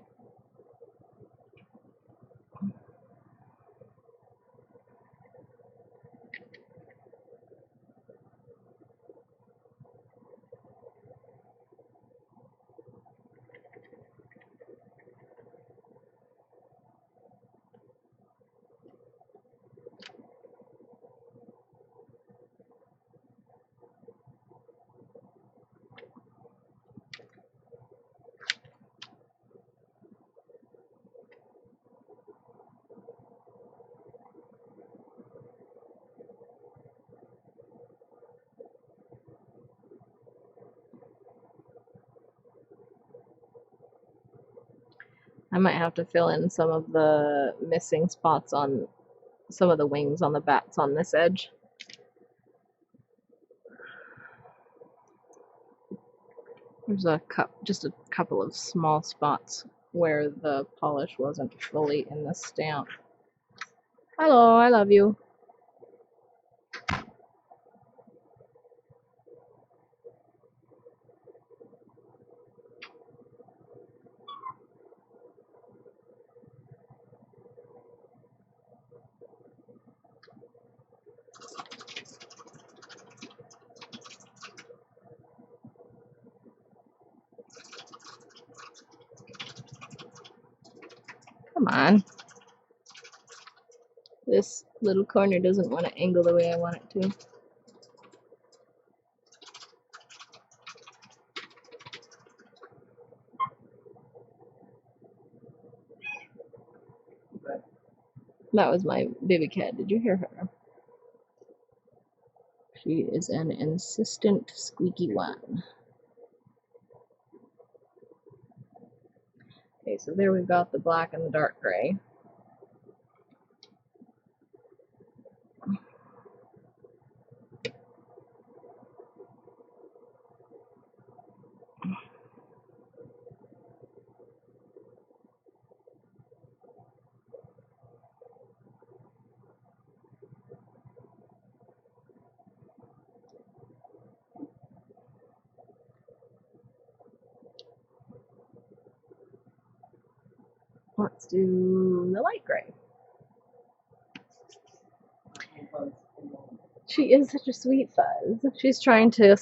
I might have to fill in some of the missing spots on some of the wings on the bats on this edge. There's just a couple of small spots where the polish wasn't fully in the stamp. Hello, I love you. Come on. This little corner doesn't want to angle the way I want it to. That was my baby cat. Did you hear her? She is an insistent, squeaky one. Okay, so there we've got the black and the dark gray. Let's do the light gray. She is such a sweet fuzz. She's trying to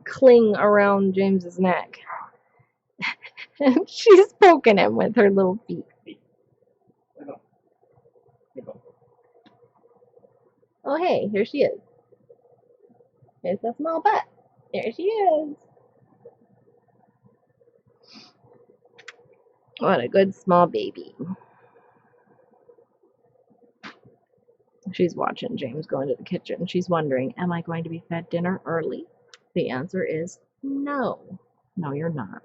cling around James's neck. And she's poking him with her little feet. Oh, hey, here she is. There's a small butt. There she is. What a good small baby. She's watching James go into the kitchen. She's wondering, am I going to be fed dinner early? The answer is no. No, you're not.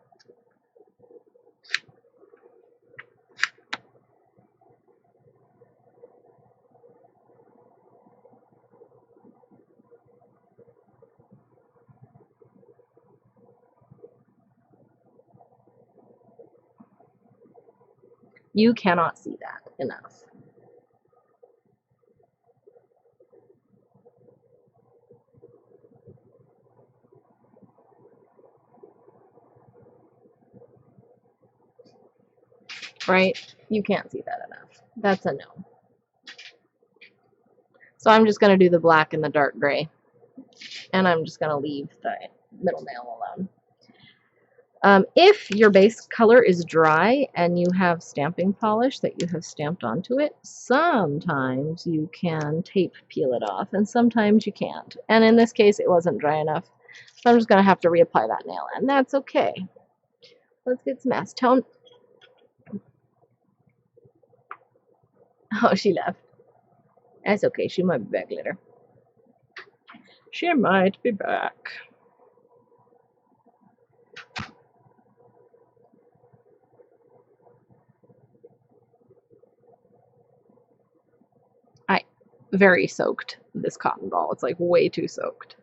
You cannot see that enough. Right? You can't see that enough. That's a no. So I'm just going to do the black and the dark gray. And I'm just going to leave the middle nail alone. If your base color is dry and you have stamping polish that you have stamped onto it, sometimes you can tape peel it off and sometimes you can't. And in this case, it wasn't dry enough. So I'm just going to have to reapply that nail, and that's okay. Let's get some acetone. Oh, she left. That's okay. She might be back later. She might be back. I very soaked this cotton ball. It's like way too soaked.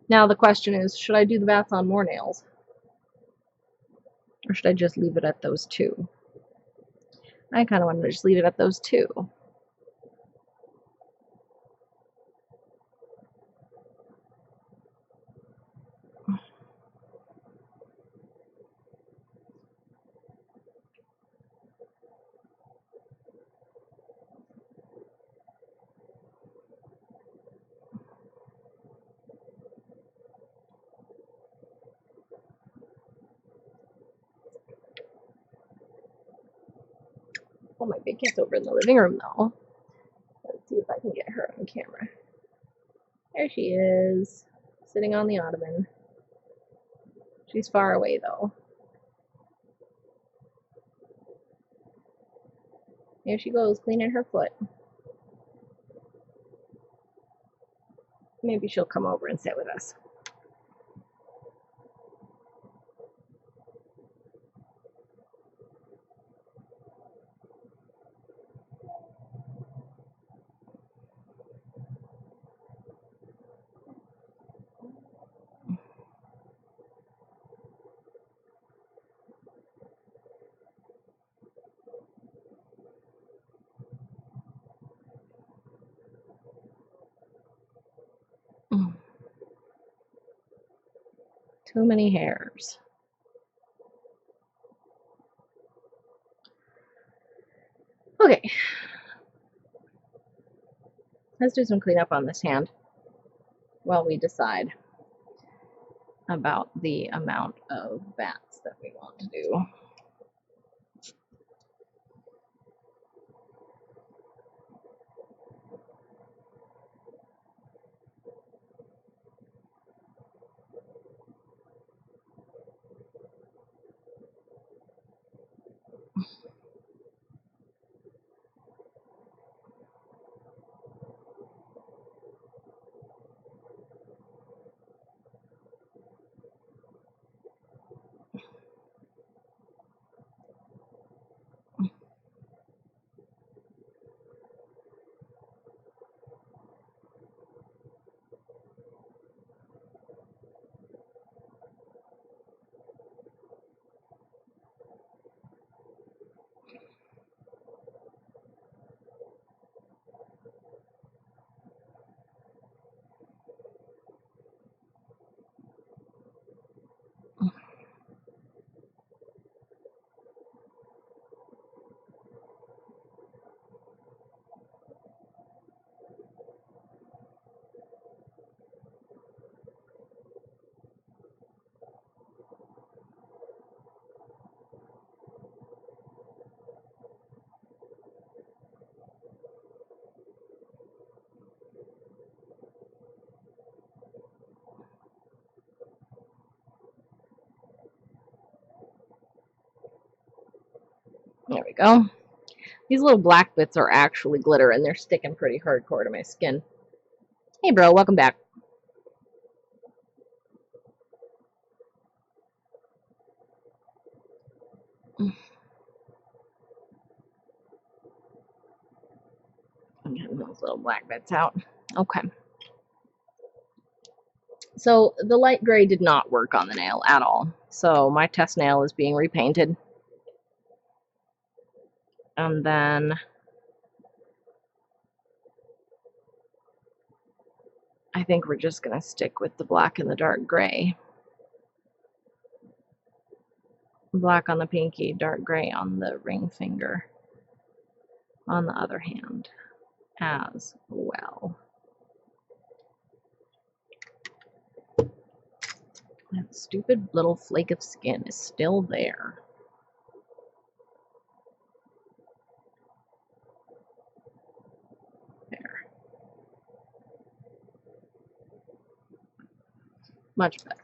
Now the question is, should I do the bats on more nails? Or should I just leave it at those two? I kind of want to just leave it at those two. Oh, my big cat's over in the living room though. Let's see if I can get her on camera. There she is, sitting on the ottoman. She's far away though. There she goes, cleaning her foot. Maybe she'll come over and sit with us. Too many hairs. Okay. Let's do some cleanup on this hand while we decide about the amount of bats that we want to do. There we go. These little black bits are actually glitter and they're sticking pretty hardcore to my skin. Hey bro, welcome back. I'm getting those little black bits out. Okay. So the light gray did not work on the nail at all. So my test nail is being repainted. And then I think we're just going to stick with the black and the dark gray. Black on the pinky, dark gray on the ring finger on the other hand as well. That stupid little flake of skin is still there. There. Much better.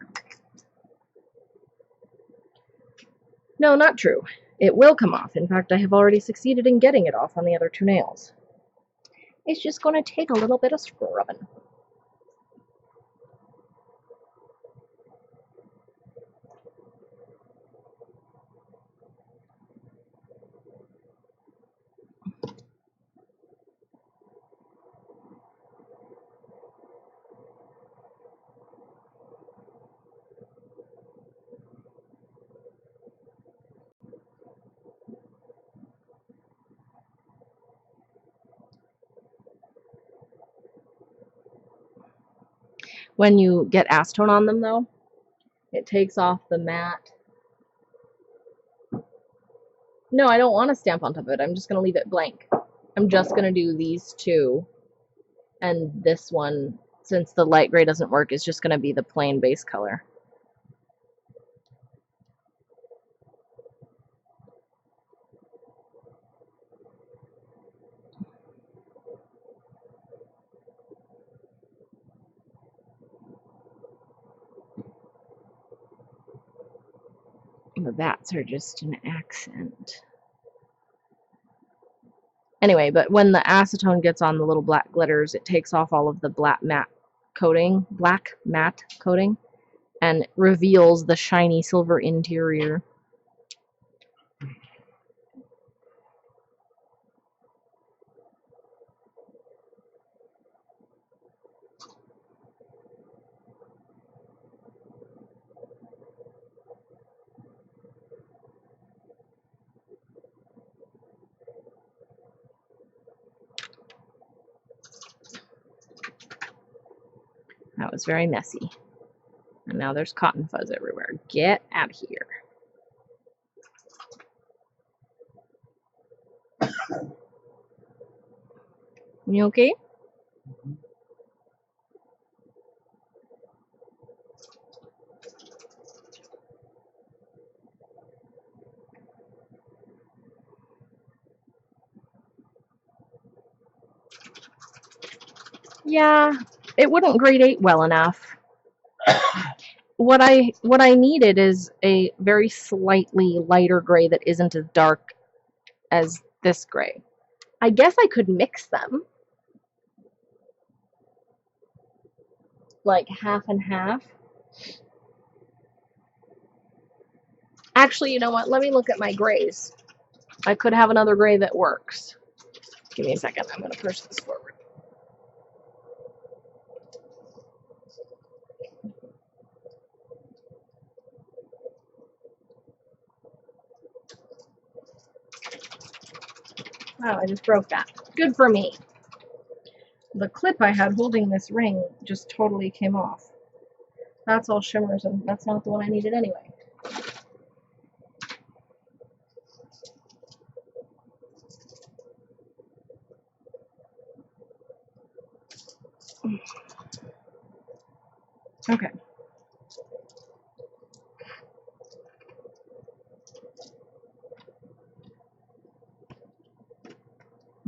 No, not true. It will come off. In fact, I have already succeeded in getting it off on the other two nails. It's just going to take a little bit of scrubbing. When you get acetone on them, though, it takes off the matte. No, I don't want to stamp on top of it. I'm just going to leave it blank. I'm just going to do these two, and this one, since the light gray doesn't work, is just going to be the plain base color. The bats are just an accent. Anyway, but when the acetone gets on the little black glitters, it takes off all of the black matte coating, and reveals the shiny silver interior. That was very messy. And now there's cotton fuzz everywhere. Get out of here. You okay? Yeah, it wouldn't grade 8 well enough. What I needed is a very slightly lighter gray that isn't as dark as this gray. I guess I could mix them. Like half and half. Actually, you know what? Let me look at my grays. I could have another gray that works. Give me a second. I'm going to push this forward. Wow, I just broke that. Good for me. The clip I had holding this ring just totally came off. That's all shimmers, and that's not the one I needed anyway. Okay.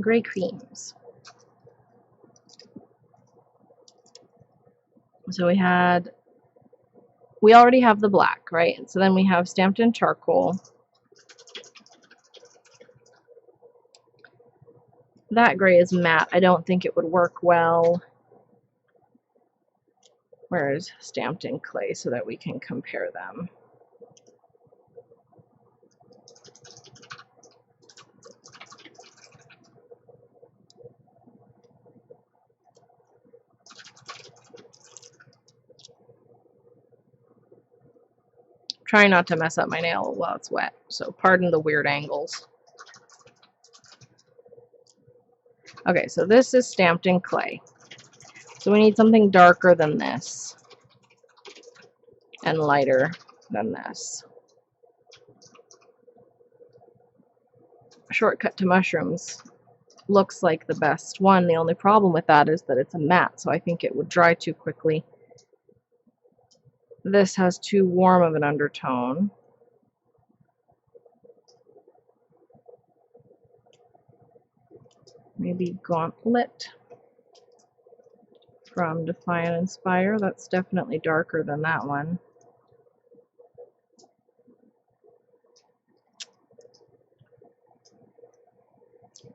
Gray creams. So we already have the black, right? So then we have stamped in charcoal. That gray is matte. I don't think it would work well. Where's stamped in clay so that we can compare them? Try not to mess up my nail while it's wet, so pardon the weird angles. Okay, so this is stamped in clay. So we need something darker than this and lighter than this. Shortcut to Mushrooms looks like the best one. The only problem with that is that it's a matte, so I think it would dry too quickly. This has too warm of an undertone. Maybe Gauntlet from Defy and Inspire. That's definitely darker than that one.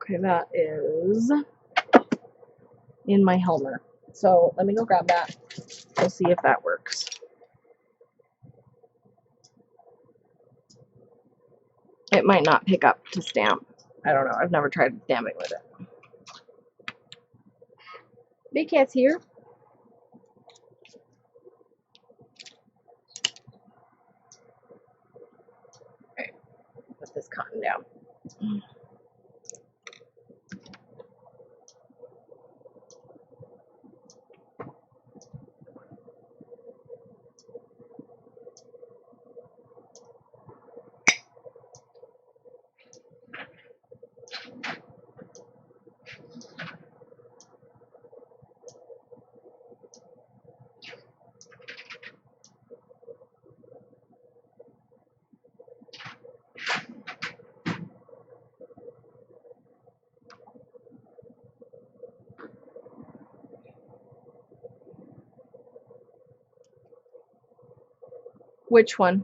Okay, that is in my Helmer. So let me go grab that. We'll see if that works. It might not pick up to stamp. I don't know. I've never tried stamping with it. Big Cat's here. Alright, put this cotton down. Which one?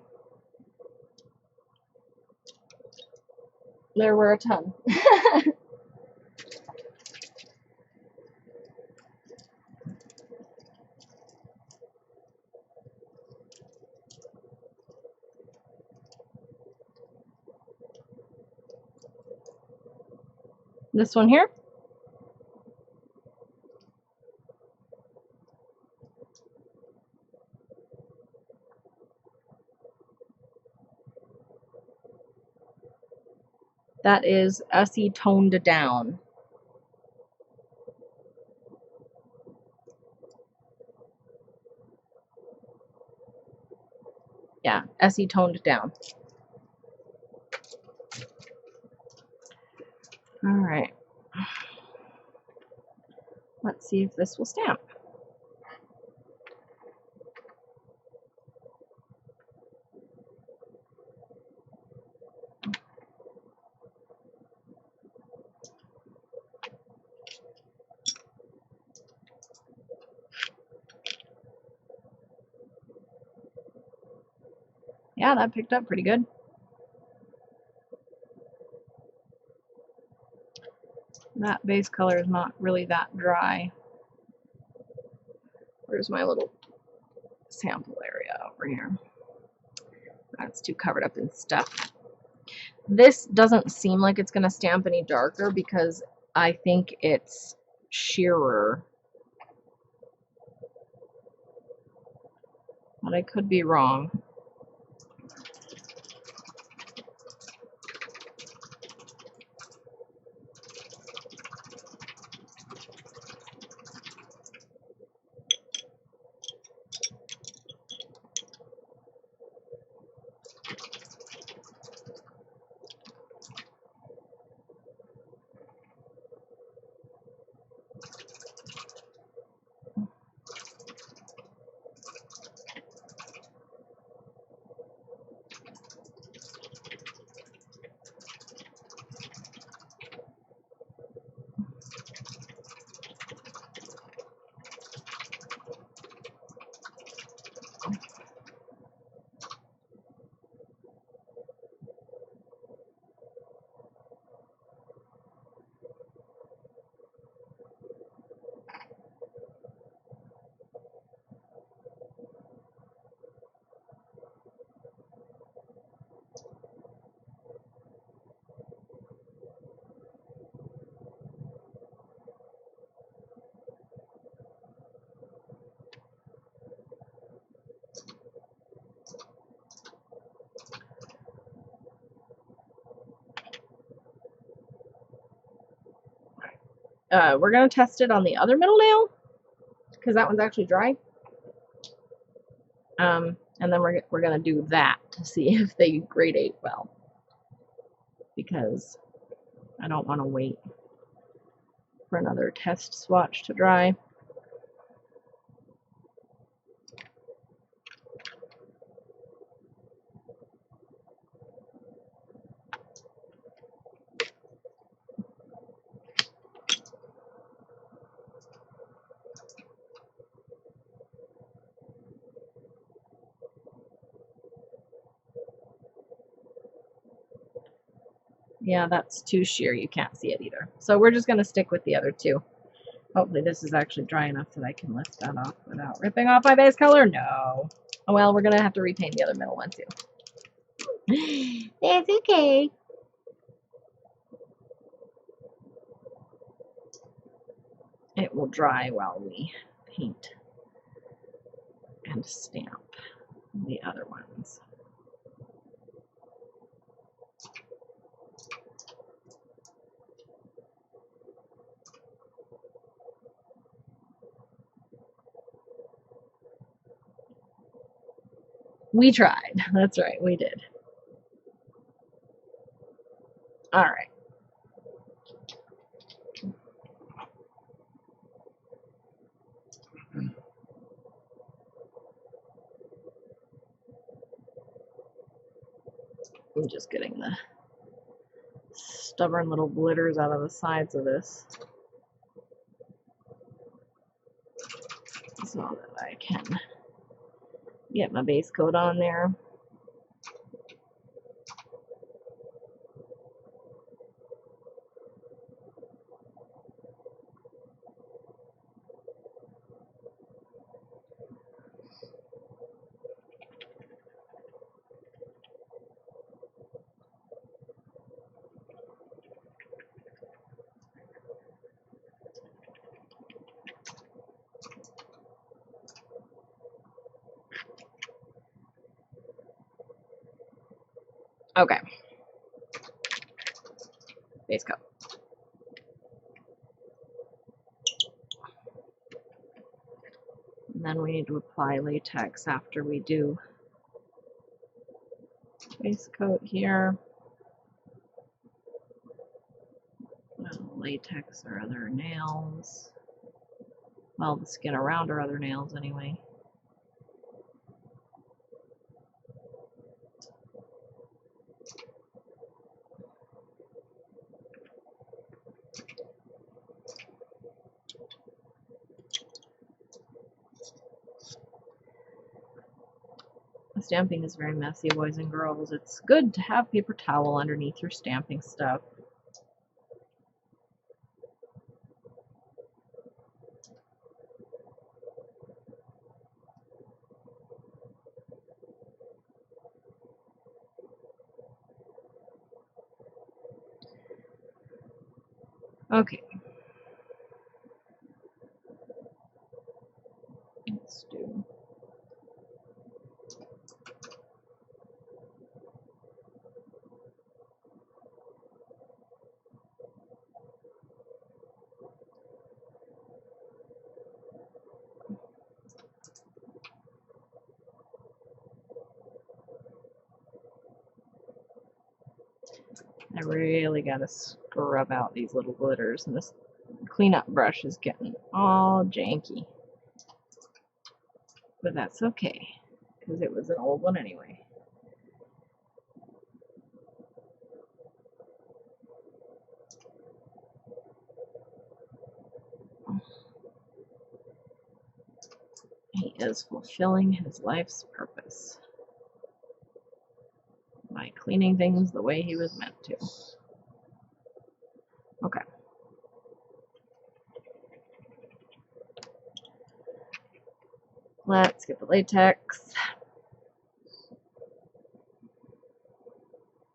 There were a ton. This one here? That is Essie toned down. Yeah, Essie toned down. Alright. Let's see if this will stamp. Yeah, that picked up pretty good. That base color is not really that dry. Where's my little sample area over here? That's too covered up in stuff. This doesn't seem like it's going to stamp any darker because I think it's sheerer. But I could be wrong. We're going to test it on the other middle nail because that one's actually dry. And then we're going to do that to see if they gradate well, because I don't want to wait for another test swatch to dry. Yeah, that's too sheer. You can't see it either. So we're just going to stick with the other two. Hopefully this is actually dry enough that I can lift that off without ripping off my base color. No. Oh, well, we're going to have to repaint the other middle one too. That's okay. It will dry while we paint and stamp the other ones. We tried. That's right, we did. All right. I'm just getting the stubborn little glitters out of the sides of this so that I can get my base coat on there. Okay. Base coat. And then we need to apply latex after we do base coat here. Latex our other nails. Well, the skin around our other nails anyway. Stamping is very messy, boys and girls. It's good to have paper towel underneath your stamping stuff. Okay. Let's do I really gotta scrub out these little glitters, and this cleanup brush is getting all janky. But that's okay, because it was an old one anyway. He is fulfilling his life's purpose by cleaning things the way he was meant to. Okay. Let's get the latex.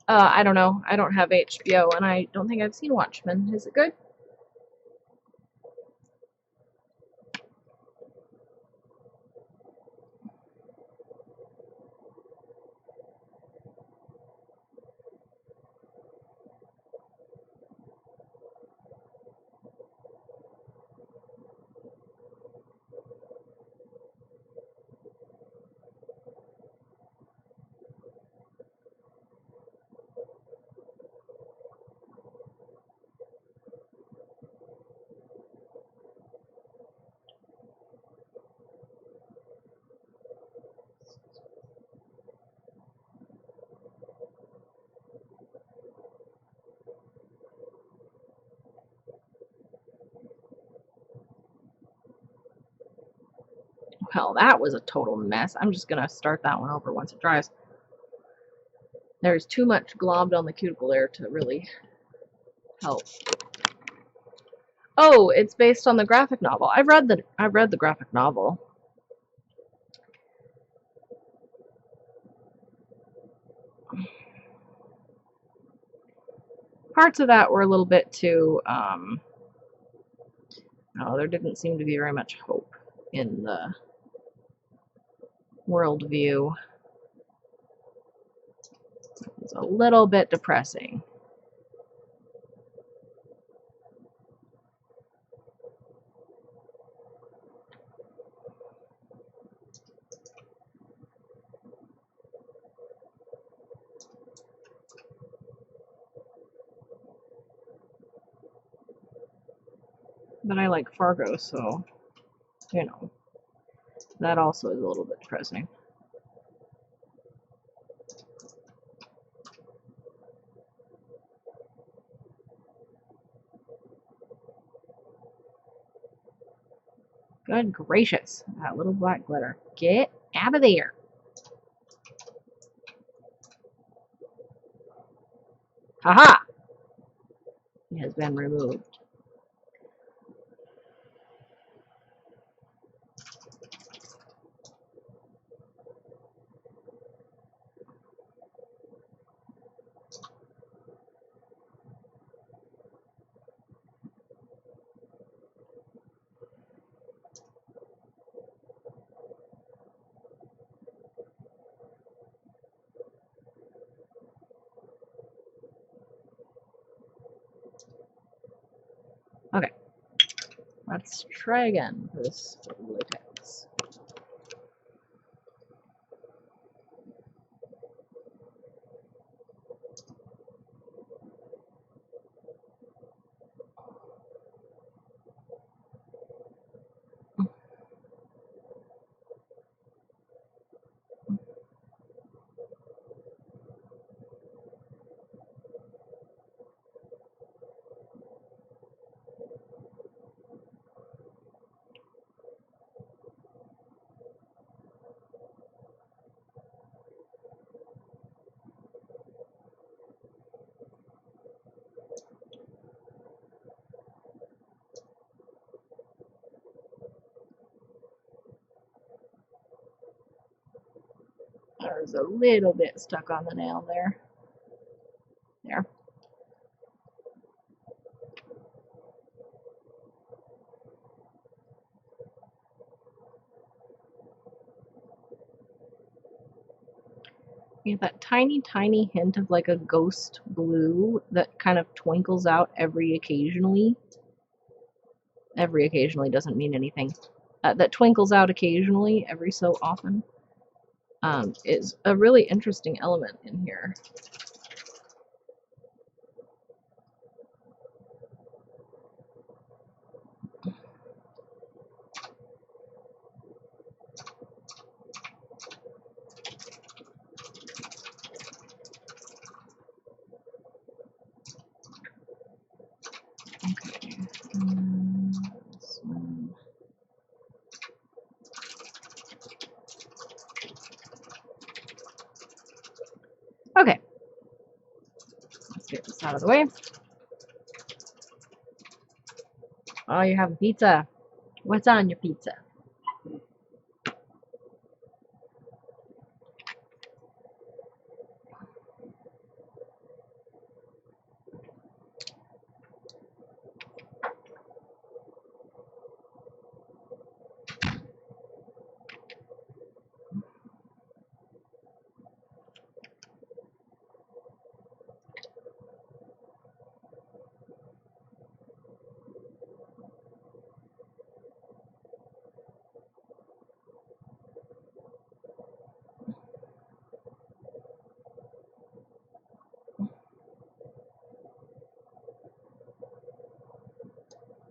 I don't know. I don't have HBO, and I don't think I've seen Watchmen. Is it good? Well, that was a total mess. I'm just going to start that one over once it dries. There's too much globbed on the cuticle there to really help. Oh, it's based on the graphic novel. I've read the graphic novel. Parts of that were a little bit too, oh, there didn't seem to be very much hope in the worldview. It's a little bit depressing. But I like Fargo, so, you know, that also is a little bit depressing. Good gracious, that little black glitter. Get out of there. Haha! It has been removed. Okay, let's try again for this latex. There's a little bit stuck on the nail there. There. You have that tiny, tiny hint of like a ghost blue that kind of twinkles out every occasionally. Every occasionally doesn't mean anything. That twinkles out occasionally, every so often, is a really interesting element in here. Okay, let's get this out of the way. Oh, you have a pizza. What's on your pizza?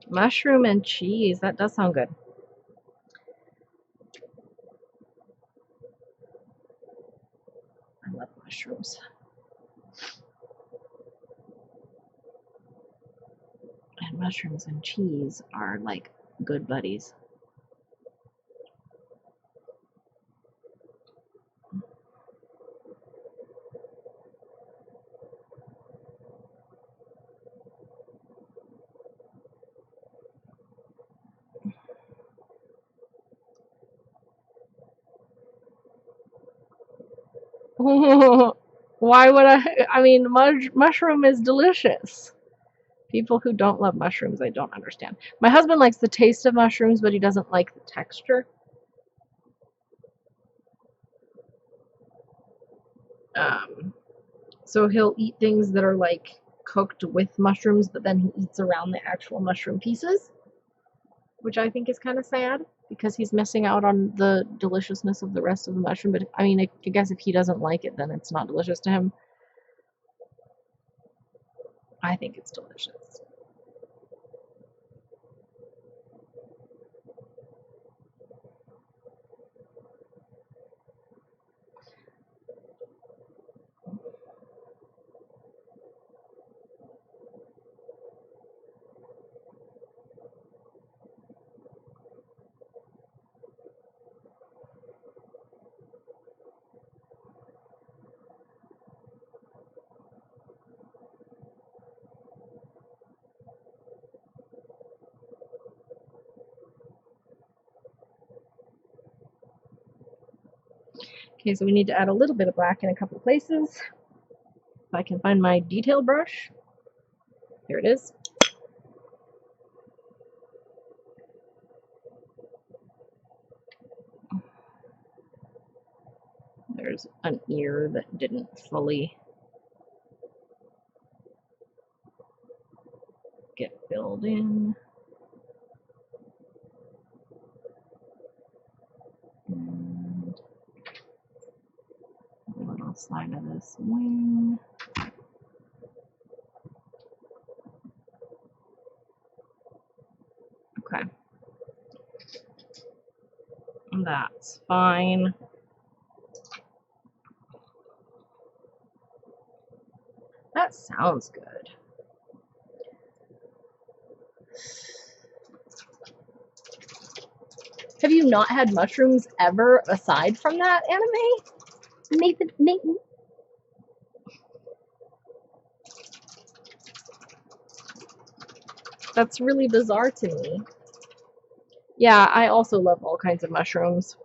Mushroom and cheese. That does sound good. I love mushrooms. And mushrooms and cheese are like good buddies. Why would I mean, mushroom is delicious. People who don't love mushrooms, I don't understand. My husband likes the taste of mushrooms, but he doesn't like the texture. So he'll eat things that are like cooked with mushrooms, but then he eats around the actual mushroom pieces, which I think is kind of sad because he's missing out on the deliciousness of the rest of the mushroom. But I mean, I guess if he doesn't like it, then it's not delicious to him. I think it's delicious. Okay, so we need to add a little bit of black in a couple places. If I can find my detail brush. Here it is. There's an ear that didn't fully get filled in. And a little side of this wing. Okay. That's fine. That sounds good. Have you not had mushrooms ever aside from that anime? Nathan? That's really bizarre to me. Yeah, I also love all kinds of mushrooms.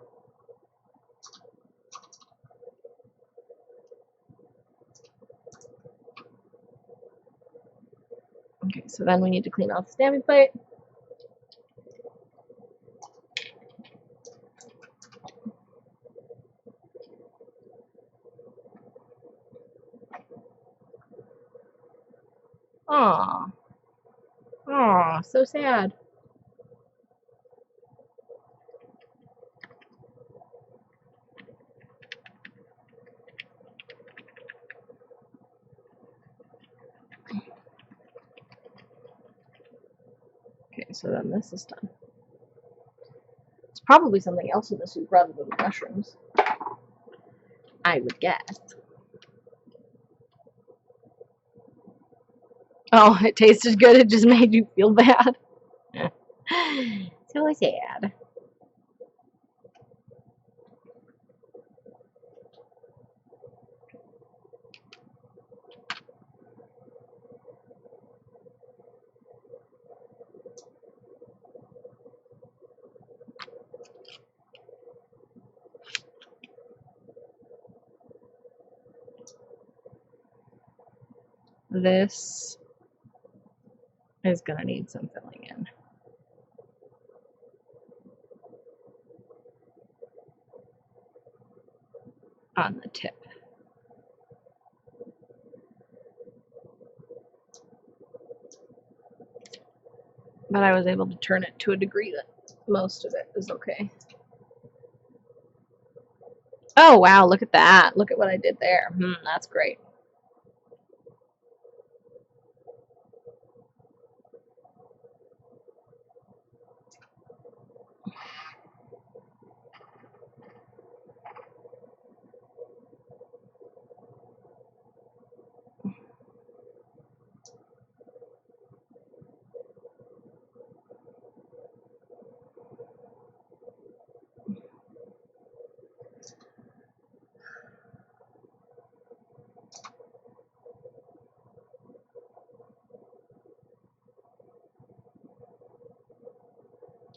Okay, so then we need to clean off the stamping plate. Aww. Aww, so sad. Okay, so then this is done. It's probably something else in the soup rather than the mushrooms. I would guess. Oh, it tasted good, it just made you feel bad. So sad. This is gonna need some filling in. On the tip. But I was able to turn it to a degree that most of it is okay. Oh wow, look at that. Look at what I did there. That's great.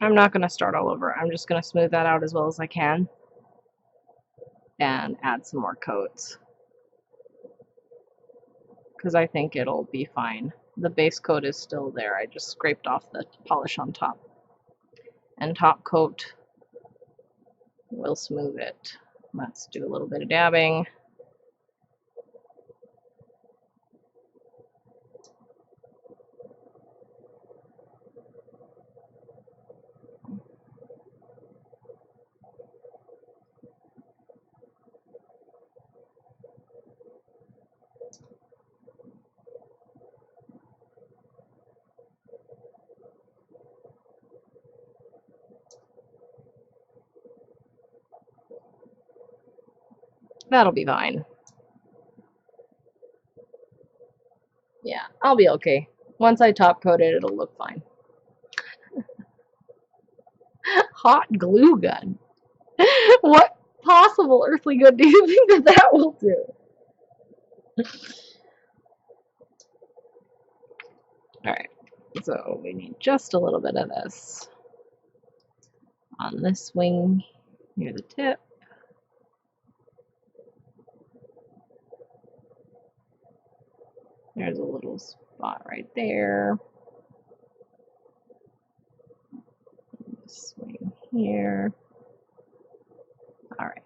I'm not going to start all over. I'm just going to smooth that out as well as I can. and add some more coats, because I think it'll be fine. The base coat is still there. I just scraped off the polish on top. And top coat will smooth it. Let's do a little bit of dabbing. That'll be fine. Yeah, I'll be okay. Once I top coat it, it'll look fine. Hot glue gun. What possible earthly good do you think that that will do? Alright, so we need just a little bit of this on this wing near the tip. There's a little spot right there. This wing here. Alright.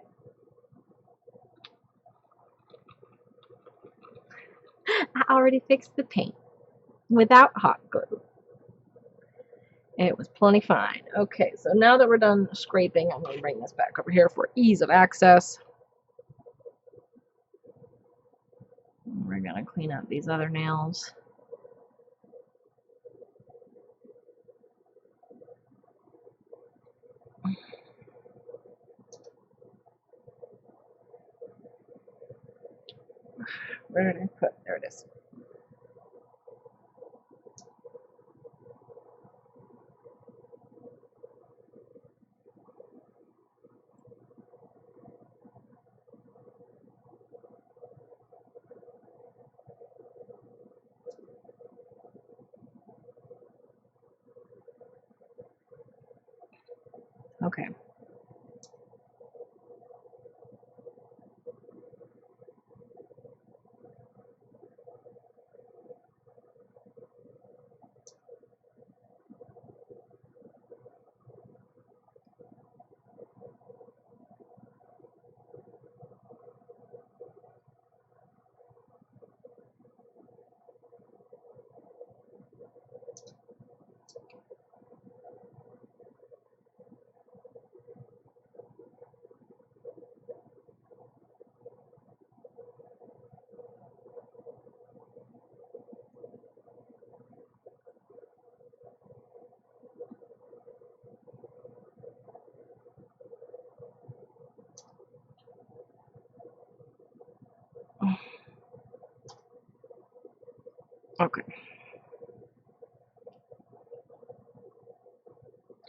I already fixed the paint without hot glue. It was plenty fine. Okay, so now that we're done scraping, I'm going to bring this back over here for ease of access. We're going to clean up these other nails. Where did I put? There it is. Okay. Okay.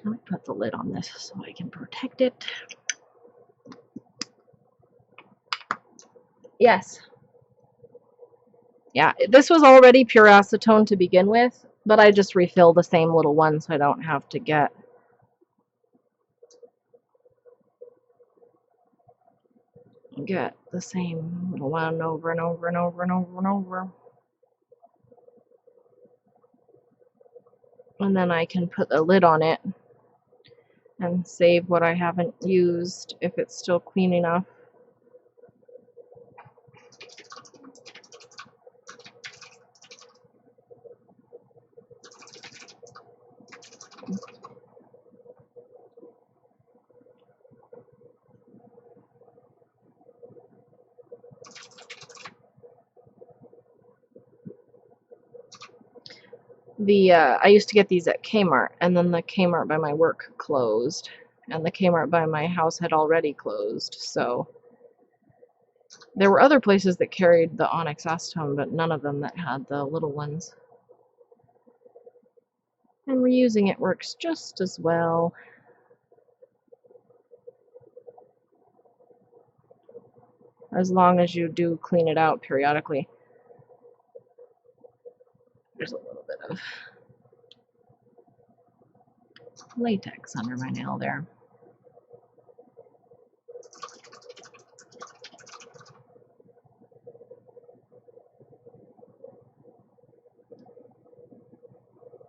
Let me put the lid on this so I can protect it. Yes. Yeah, this was already pure acetone to begin with, but I just refill the same little one so I don't have to get the same little one over and over and over and over and over. And then I can put the lid on it and save what I haven't used if it's still clean enough. I used to get these at Kmart, and then the Kmart by my work closed, and the Kmart by my house had already closed, so there were other places that carried the onyx acetone, but none of them that had the little ones. And reusing it works just as well. As long as you do clean it out periodically. There's a little bit of latex under my nail there.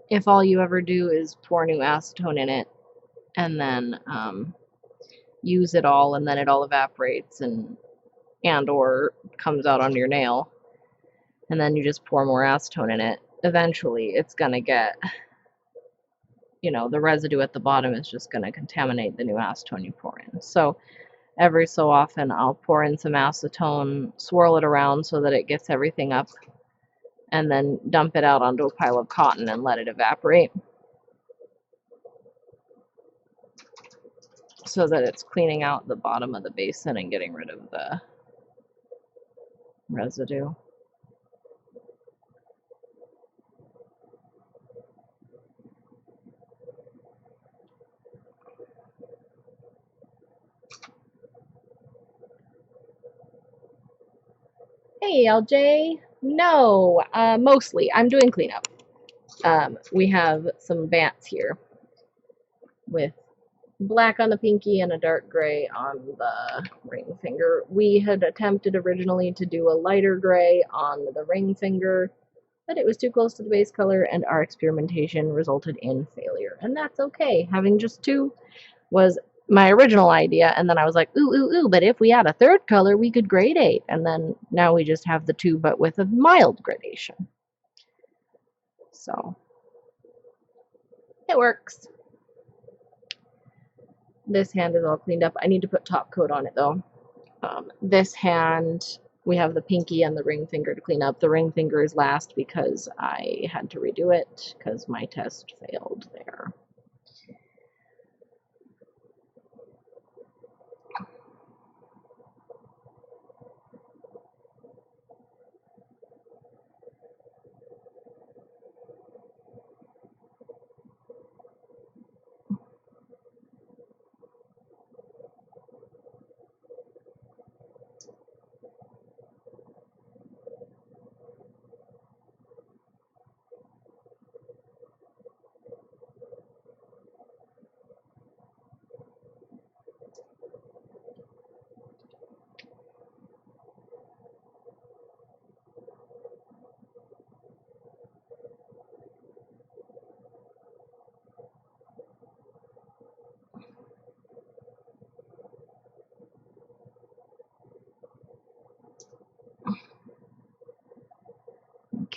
if all you ever do is pour new acetone in it and then use it all, and then it all evaporates and or comes out on your nail, and then you just pour more acetone in it, eventually it's gonna get, you know, the residue at the bottom is just gonna contaminate the new acetone you pour in. So every so often I'll pour in some acetone, swirl it around so that it gets everything up, and then dump it out onto a pile of cotton and let it evaporate, so that it's cleaning out the bottom of the basin and getting rid of the residue. Hey, LJ. No, mostly. I'm doing cleanup. We have some vants here with black on the pinky and a dark gray on the ring finger. We had attempted originally to do a lighter gray on the ring finger, but it was too close to the base color, and our experimentation resulted in failure. And that's okay. Having just two was my original idea, and then I was like, ooh, but if we add a third color, we could gradate. And then now we just have the two, but with a mild gradation. So it works. This hand is all cleaned up. I need to put top coat on it though. This hand, we have the pinky and the ring finger to clean up. The ring finger is last because I had to redo it because my test failed there.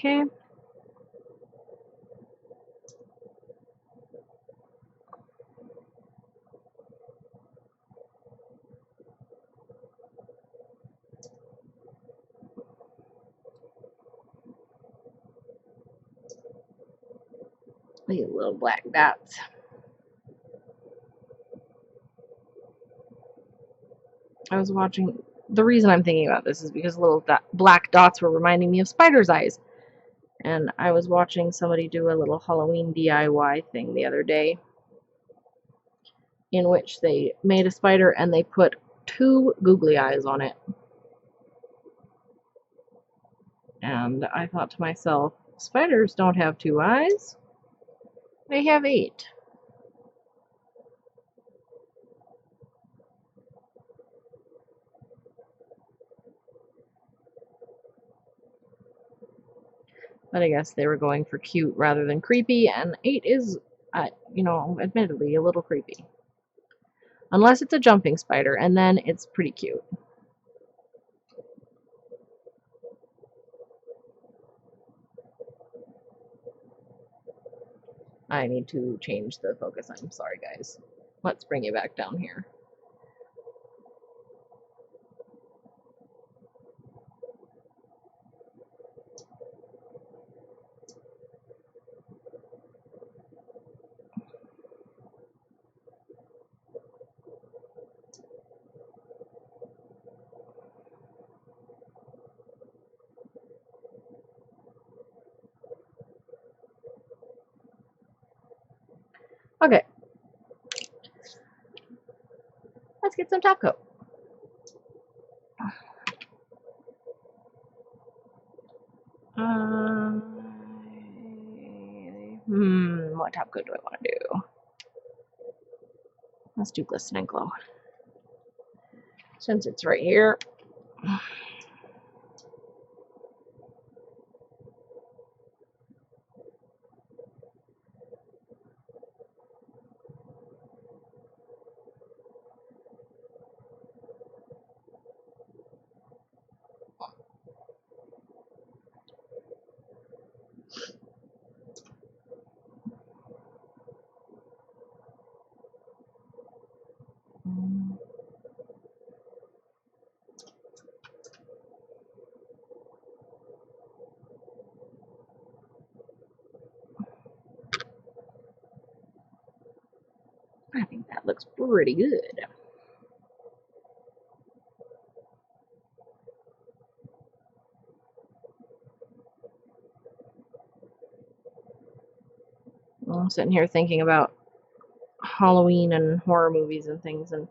Okay. These little black dots. I was watching, the reason I'm thinking about this is because little black dots were reminding me of spider's eyes. And I was watching somebody do a little Halloween DIY thing the other day, in which they made a spider and they put two googly eyes on it. And I thought to myself, spiders don't have two eyes. They have 8. But I guess they were going for cute rather than creepy, and 8 is, you know, admittedly a little creepy. Unless it's a jumping spider, and then it's pretty cute. I need to change the focus. I'm sorry, guys. Let's bring it back down here. Okay. Let's get some top coat. What top coat do I want to do? Let's do Glisten Glow. Since it's right here. That looks pretty good. I'm sitting here thinking about Halloween and horror movies and things, and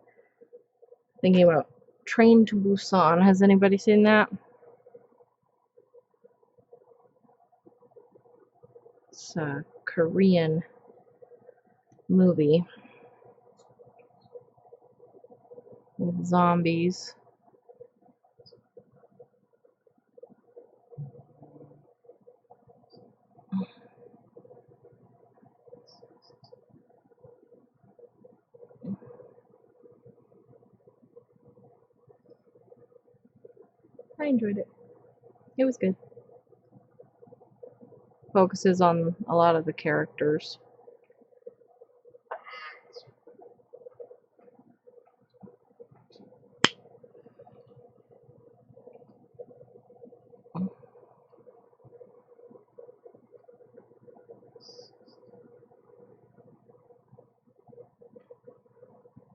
thinking about Train to Busan. Has anybody seen that? It's a Korean movie with zombies. I enjoyed it. It was good. Focuses on a lot of the characters.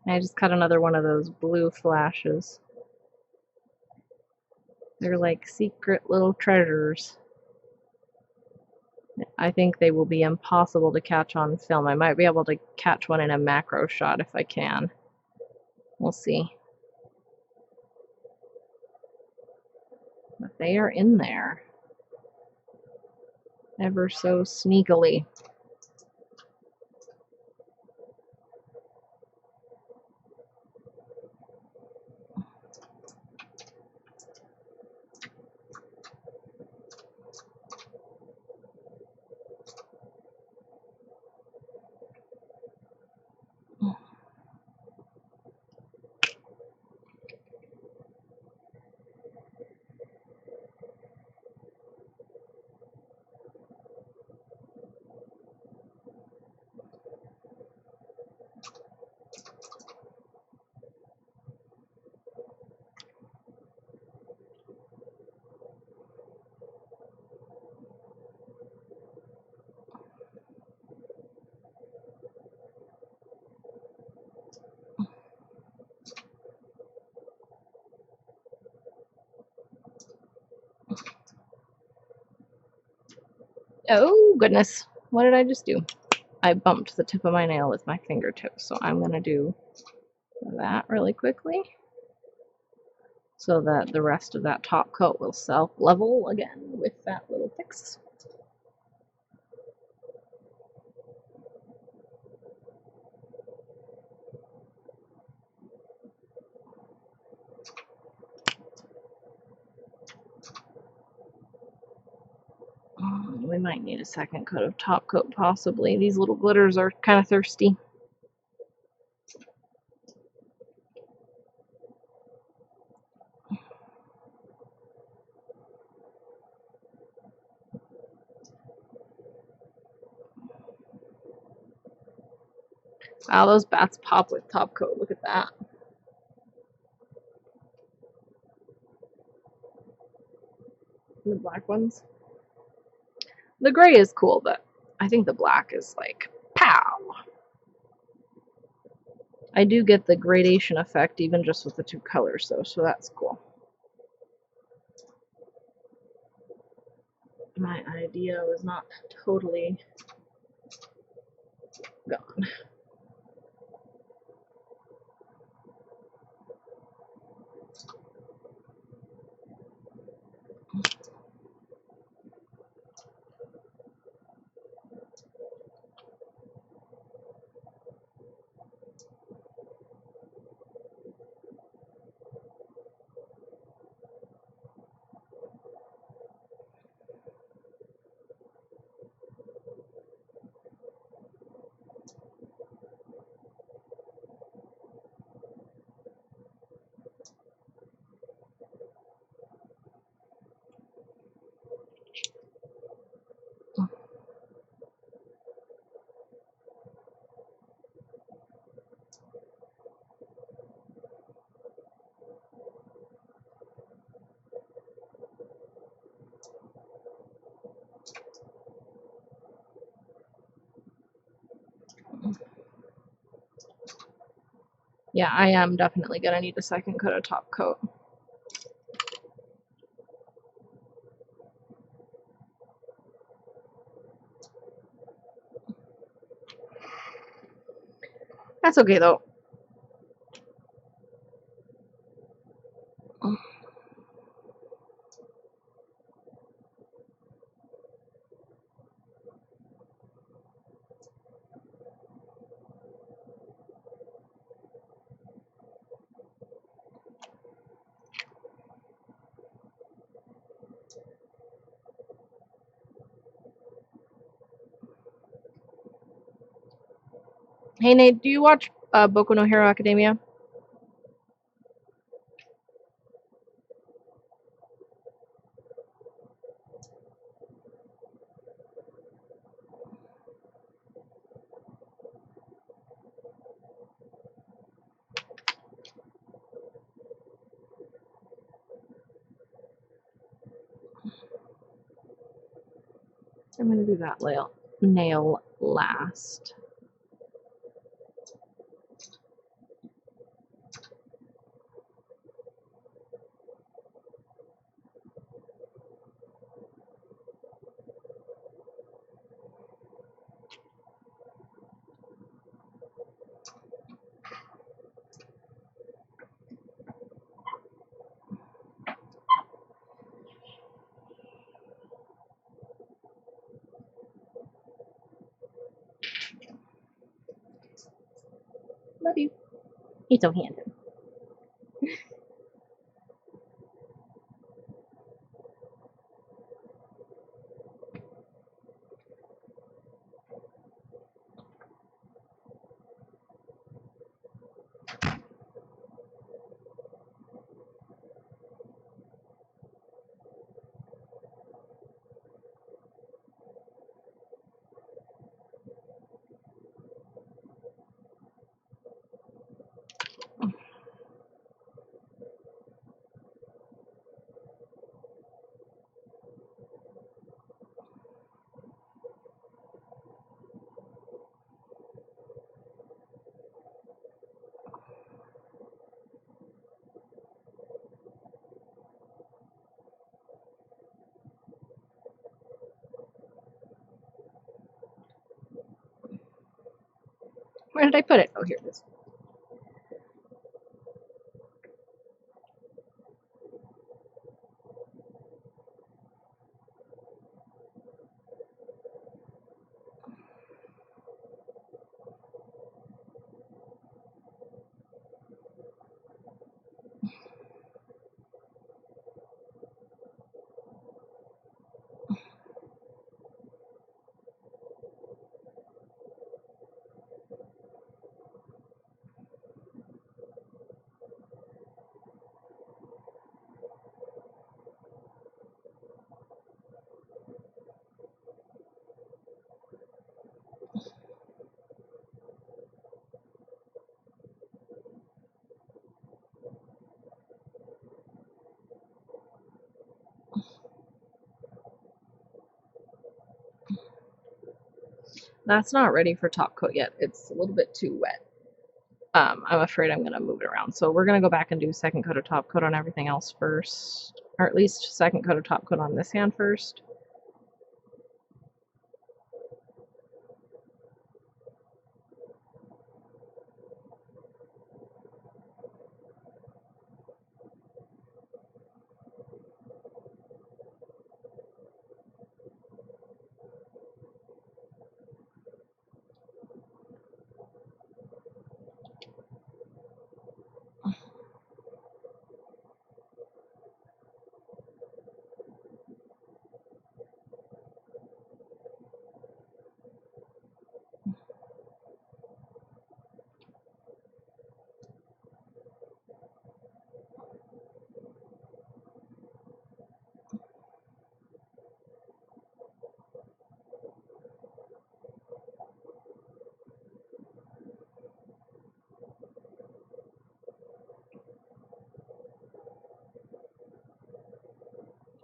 I just cut another one of those blue flashes. They're like secret little treasures. I think they will be impossible to catch on film. I might be able to catch one in a macro shot if I can. We'll see. But they are in there. Ever so sneakily. Oh, goodness. What did I just do? I bumped the tip of my nail with my fingertip, so I'm going to do that really quickly so that the rest of that top coat will self-level again with that little fix. We might need a second coat of top coat, possibly. These little glitters are kind of thirsty. Wow, those bats pop with top coat. Look at that. The black ones. The gray is cool, but I think the black is like, pow! I do get the gradation effect even just with the two colors, though, so that's cool. My idea was not totally gone. Yeah, I am definitely gonna need a second coat of top coat. That's okay though. Hey Nate, do you watch Boku no Hero Academia? I'm gonna do that nail last. Love you. He's so handsome. Where did I put it? Oh, here it is. That's not ready for top coat yet. It's a little bit too wet. I'm afraid I'm gonna move it around. So we're gonna go back and do second coat of top coat on everything else first. Or at least second coat of top coat on this hand first.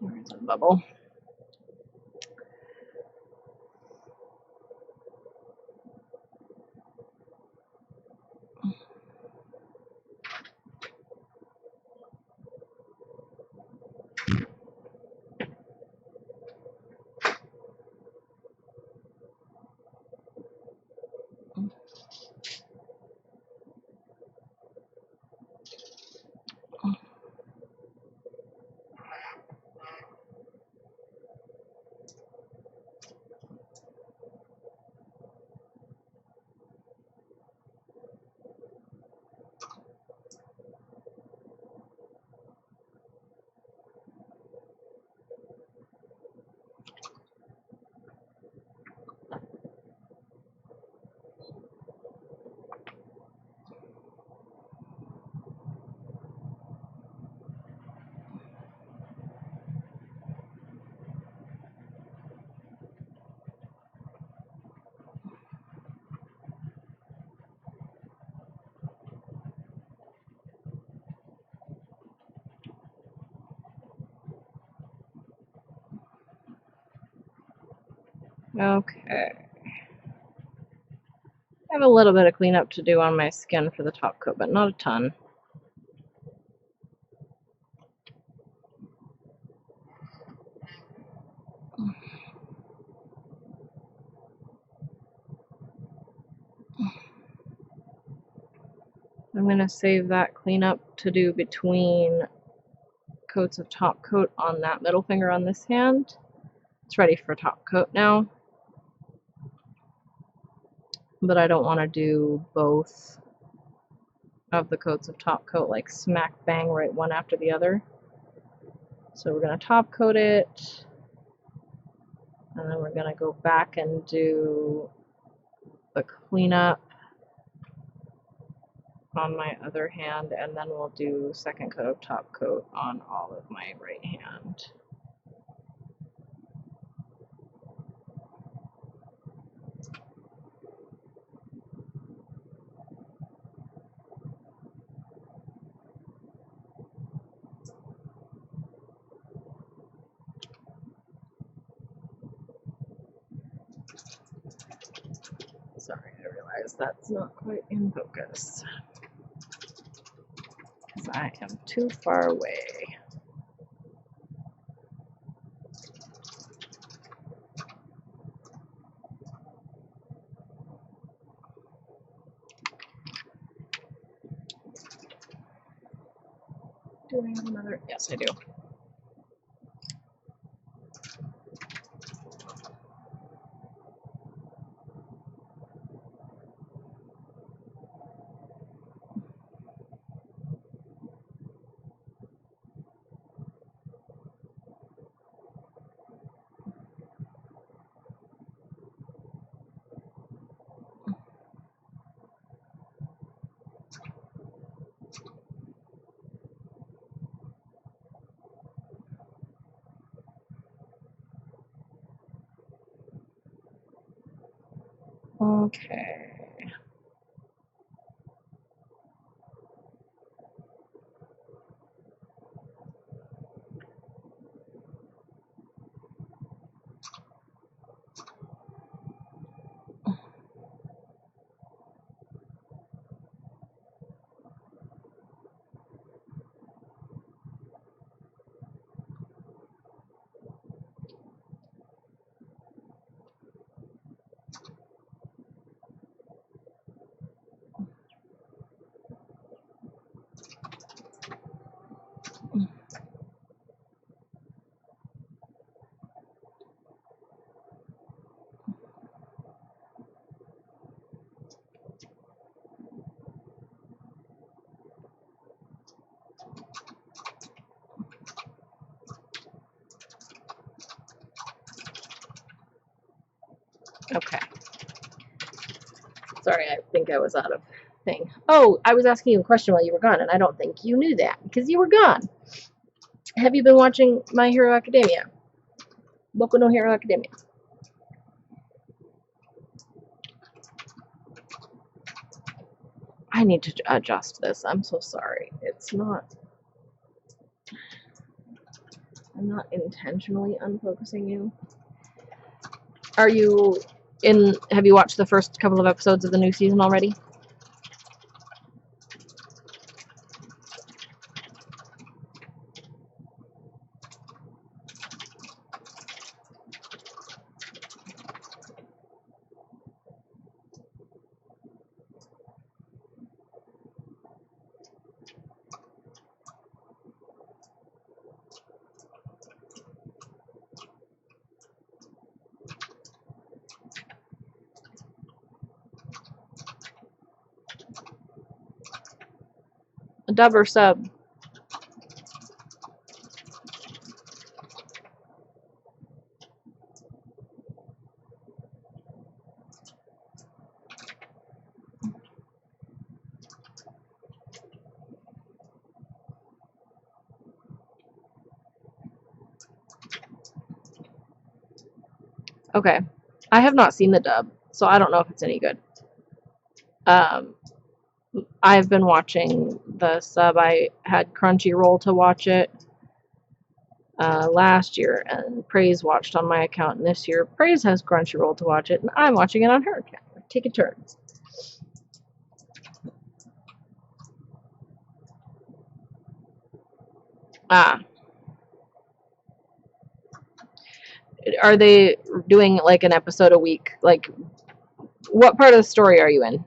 There's a bubble. Okay. I have a little bit of cleanup to do on my skin for the top coat, but not a ton. I'm going to save that cleanup to do between coats of top coat on that middle finger on this hand. It's ready for top coat now, but I don't want to do both of the coats of top coat like smack bang right one after the other. So we're going to top coat it, and then we're going to go back and do the cleanup on my other hand, and then we'll do second coat of top coat on all of my right hand. Sorry, I realize that's not quite in focus because I am too far away. Do I have another? Yes, I do. Okay. Okay. Sorry, I think I was out of thing. Oh, I was asking you a question while you were gone, and I don't think you knew that because you were gone. Have you been watching My Hero Academia? Boku no Hero Academia. I need to adjust this. I'm so sorry. It's not. I'm not intentionally unfocusing you. Are you in? Have you watched the first couple of episodes of the new season already? A dub or sub? Okay. I have not seen the dub, so I don't know if it's any good. I've been watching the sub. I had Crunchyroll to watch it. last year, and Praise watched on my account, and this year Praise has Crunchyroll to watch it, and I'm watching it on her account. We're taking turns. Are they doing like an episode a week? Like, what part of the story are you in?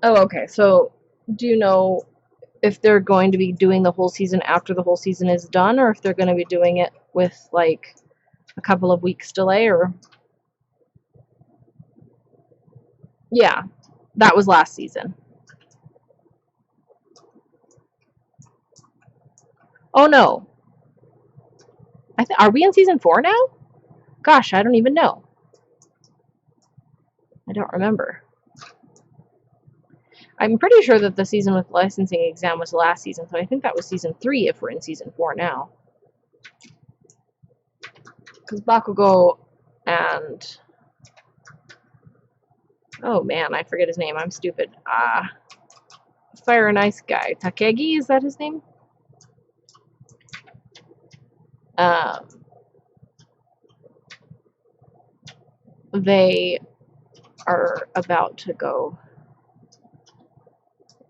Oh, okay. So, do you know if they're going to be doing the whole season after the whole season is done, or if they're going to be doing it with like a couple of weeks delay? Or yeah, that was last season. Oh no, are we in season 4 now? Gosh, I don't even know. I don't remember. I'm pretty sure that the season with licensing exam was last season, so I think that was season 3 if we're in season 4 now. Because Bakugo and... oh man, I forget his name. I'm stupid. Fire and Ice guy. Takegi, is that his name? They are about to go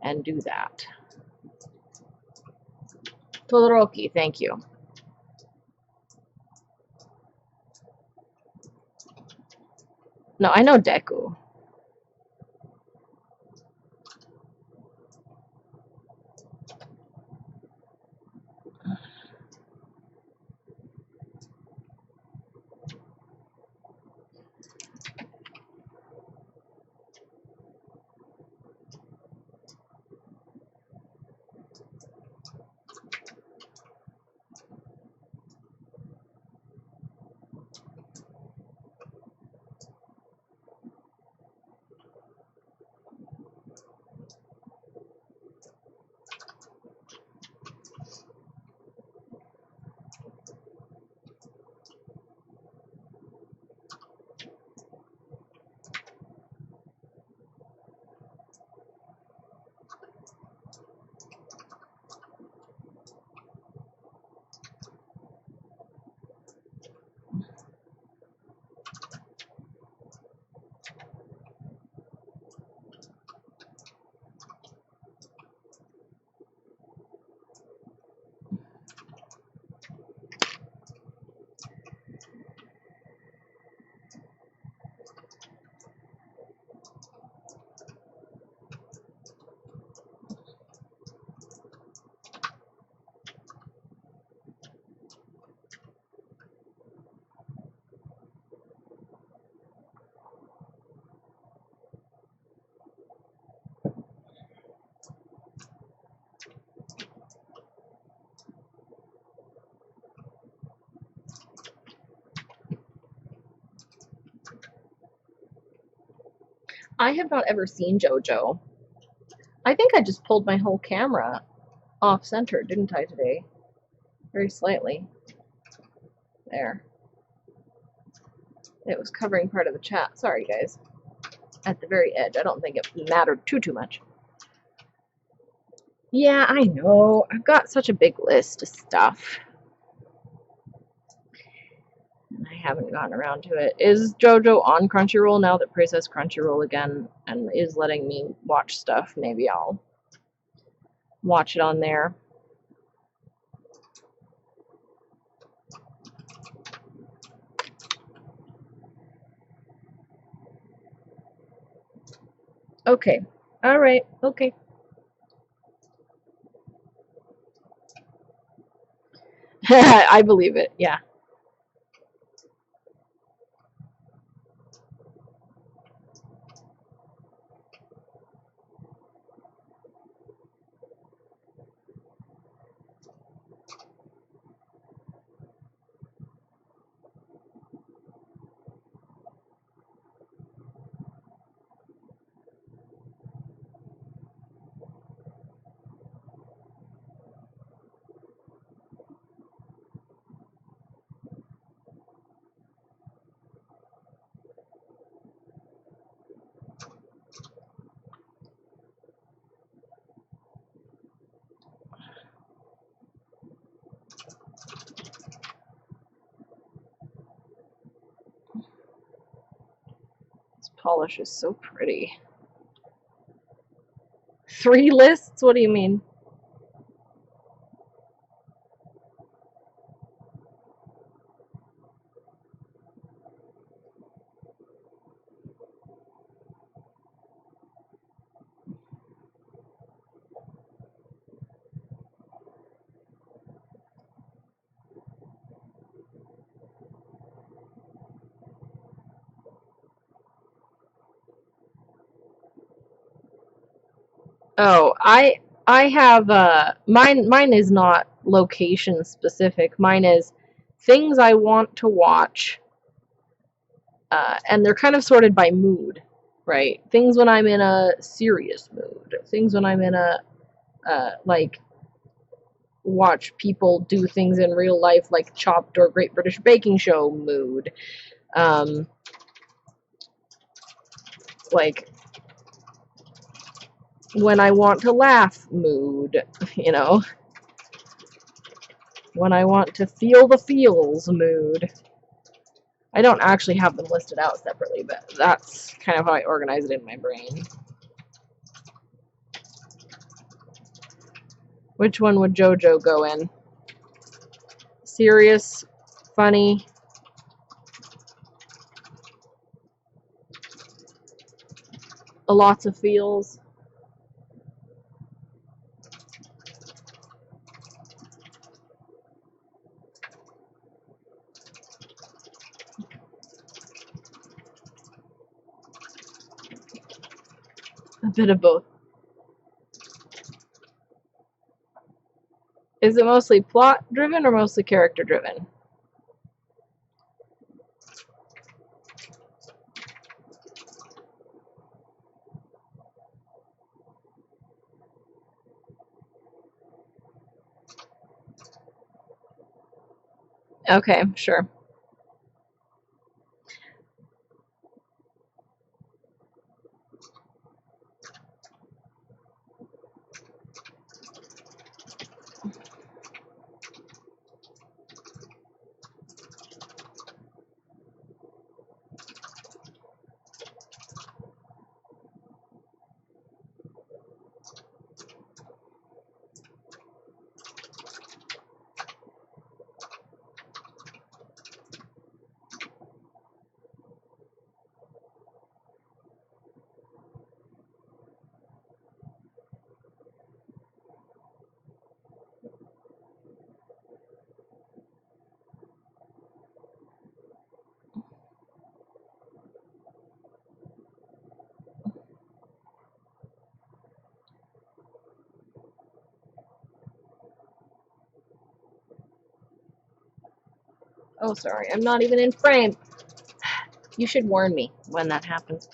and do that. Todoroki, thank you. No, I know Deku. I have not ever seen JoJo. I think I just pulled my whole camera off center, didn't I, today? Very slightly. There. It was covering part of the chat. Sorry, guys. At the very edge. I don't think it mattered too much. Yeah, I know. I've got such a big list of stuff. And I haven't gotten around to it. Is JoJo on Crunchyroll now that Praise has Crunchyroll again and is letting me watch stuff? Maybe I'll watch it on there. Okay. Alright. Okay. I believe it. Yeah. polish is so pretty. 3 lists? What do you mean? Oh, I have mine is not location specific. Mine is things I want to watch, and they're kind of sorted by mood, right? Things when I'm in a serious mood. Things when I'm in a like watch people do things in real life, like Chopped or Great British Baking Show mood. Like when I want to laugh mood, you know. When I want to feel the feels mood. I don't actually have them listed out separately, but that's kind of how I organize it in my brain. Which one would JoJo go in? Serious, funny, lots of feels. A bit of both. Is it mostly plot driven or mostly character driven? Okay, sure. Oh, sorry, I'm not even in frame. You should warn me when that happens.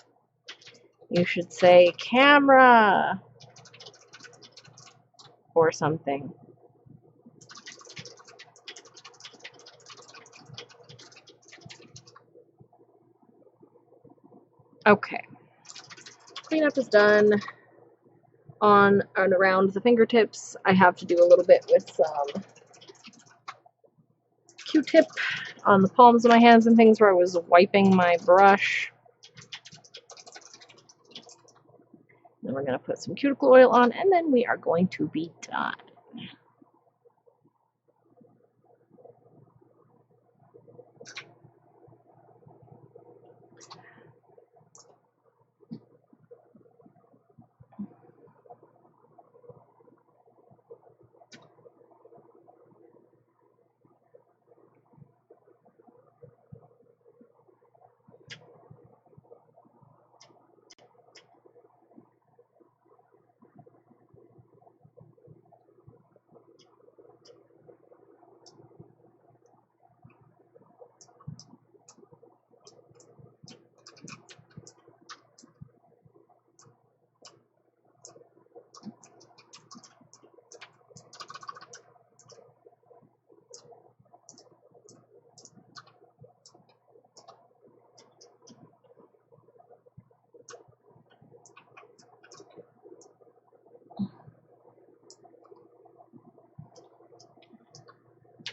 You should say camera or something. Okay. Cleanup is done. On and around the fingertips, I have to do a little bit with some Q-tip on the palms of my hands and things where I was wiping my brush. Then we're going to put some cuticle oil on, and then we are going to be done.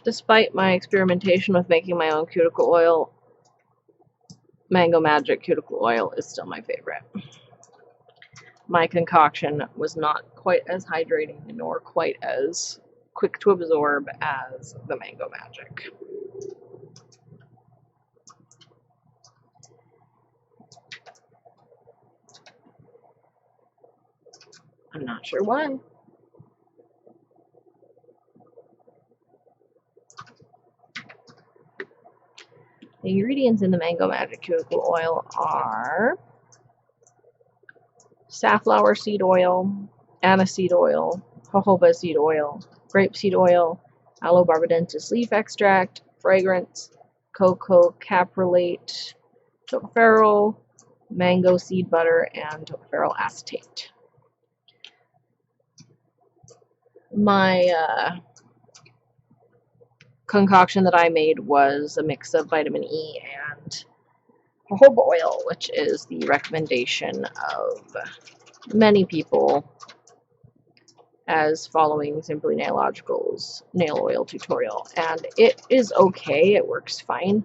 Despite my experimentation with making my own cuticle oil, Mango Magic cuticle oil is still my favorite. My concoction was not quite as hydrating nor quite as quick to absorb as the Mango Magic. I'm not sure why. The ingredients in the Mango Magic cuticle oil are safflower seed oil, aniseed oil, jojoba seed oil, grapeseed oil, aloe barbadensis leaf extract, fragrance, cocoa caprylate, tocopherol, mango seed butter, and tocopherol acetate. My concoction that I made was a mix of vitamin E and jojoba oil, which is the recommendation of many people as following Simply Nailogical's nail oil tutorial. And it is okay, it works fine,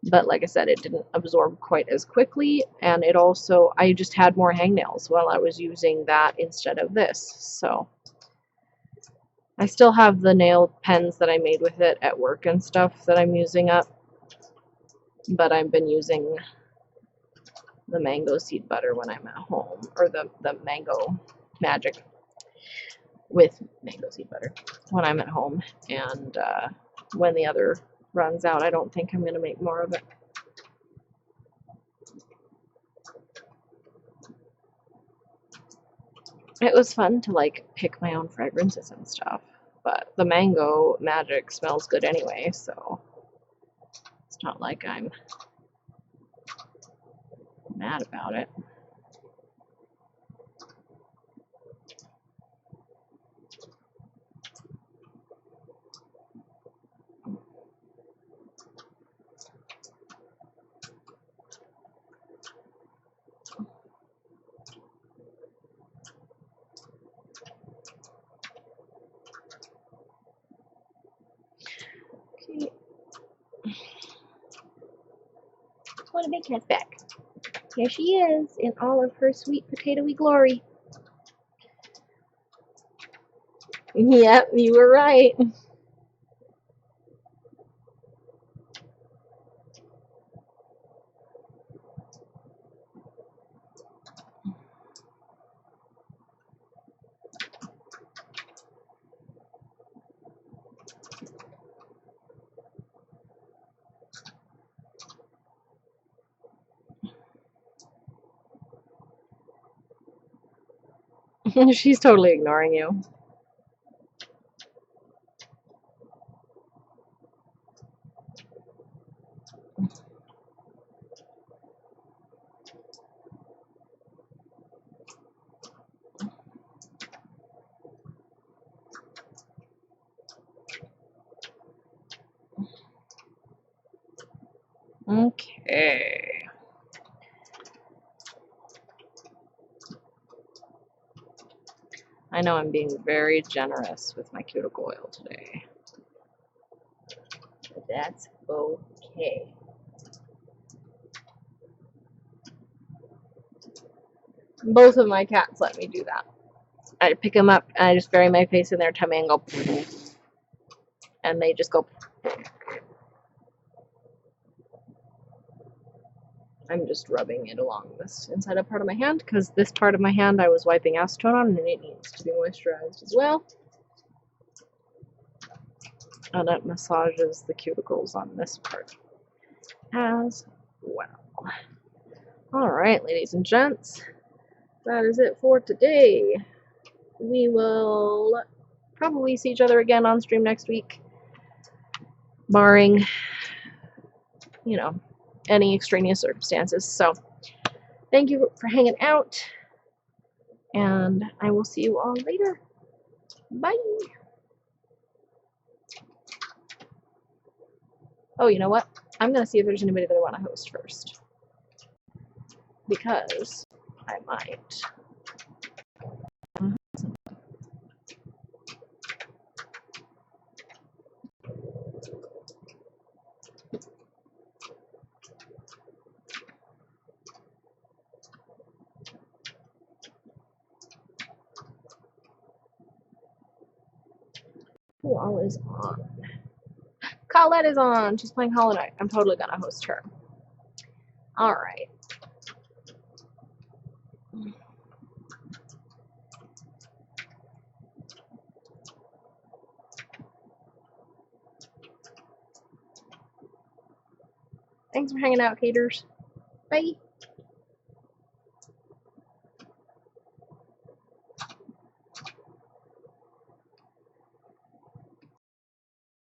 but like I said, it didn't absorb quite as quickly, and it also, I just had more hangnails while I was using that instead of this. So I still have the nail pens that I made with it at work and stuff that I'm using up, but I've been using the mango seed butter when I'm at home, or the Mango Magic with mango seed butter when I'm at home, and when the other runs out, I don't think I'm going to make more of it. It was fun to like pick my own fragrances and stuff, but the Mango Magic smells good anyway, so it's not like I'm mad about it. Okay. What a big cat's back. Here she is in all of her sweet potatoey glory. Yep, you were right. She's totally ignoring you. Okay. I know I'm being very generous with my cuticle oil today, but that's okay. Both of my cats let me do that. I pick them up and I just bury my face in their tummy and go, and they just go. I'm just rubbing it along this inside part of my hand, because this part of my hand I was wiping acetone on, and it needs to be moisturized as well. And it massages the cuticles on this part as well. Alright, ladies and gents, that is it for today. We will probably see each other again on stream next week, barring, you know, any extraneous circumstances. So, thank you for hanging out, and I will see you all later. Bye! Oh, you know what? I'm going to see if there's anybody that I want to host first, because I might. Who all is on? Colette is on. She's playing Hollow Knight. I'm totally gonna host her. Alright. Thanks for hanging out, Caters. Bye.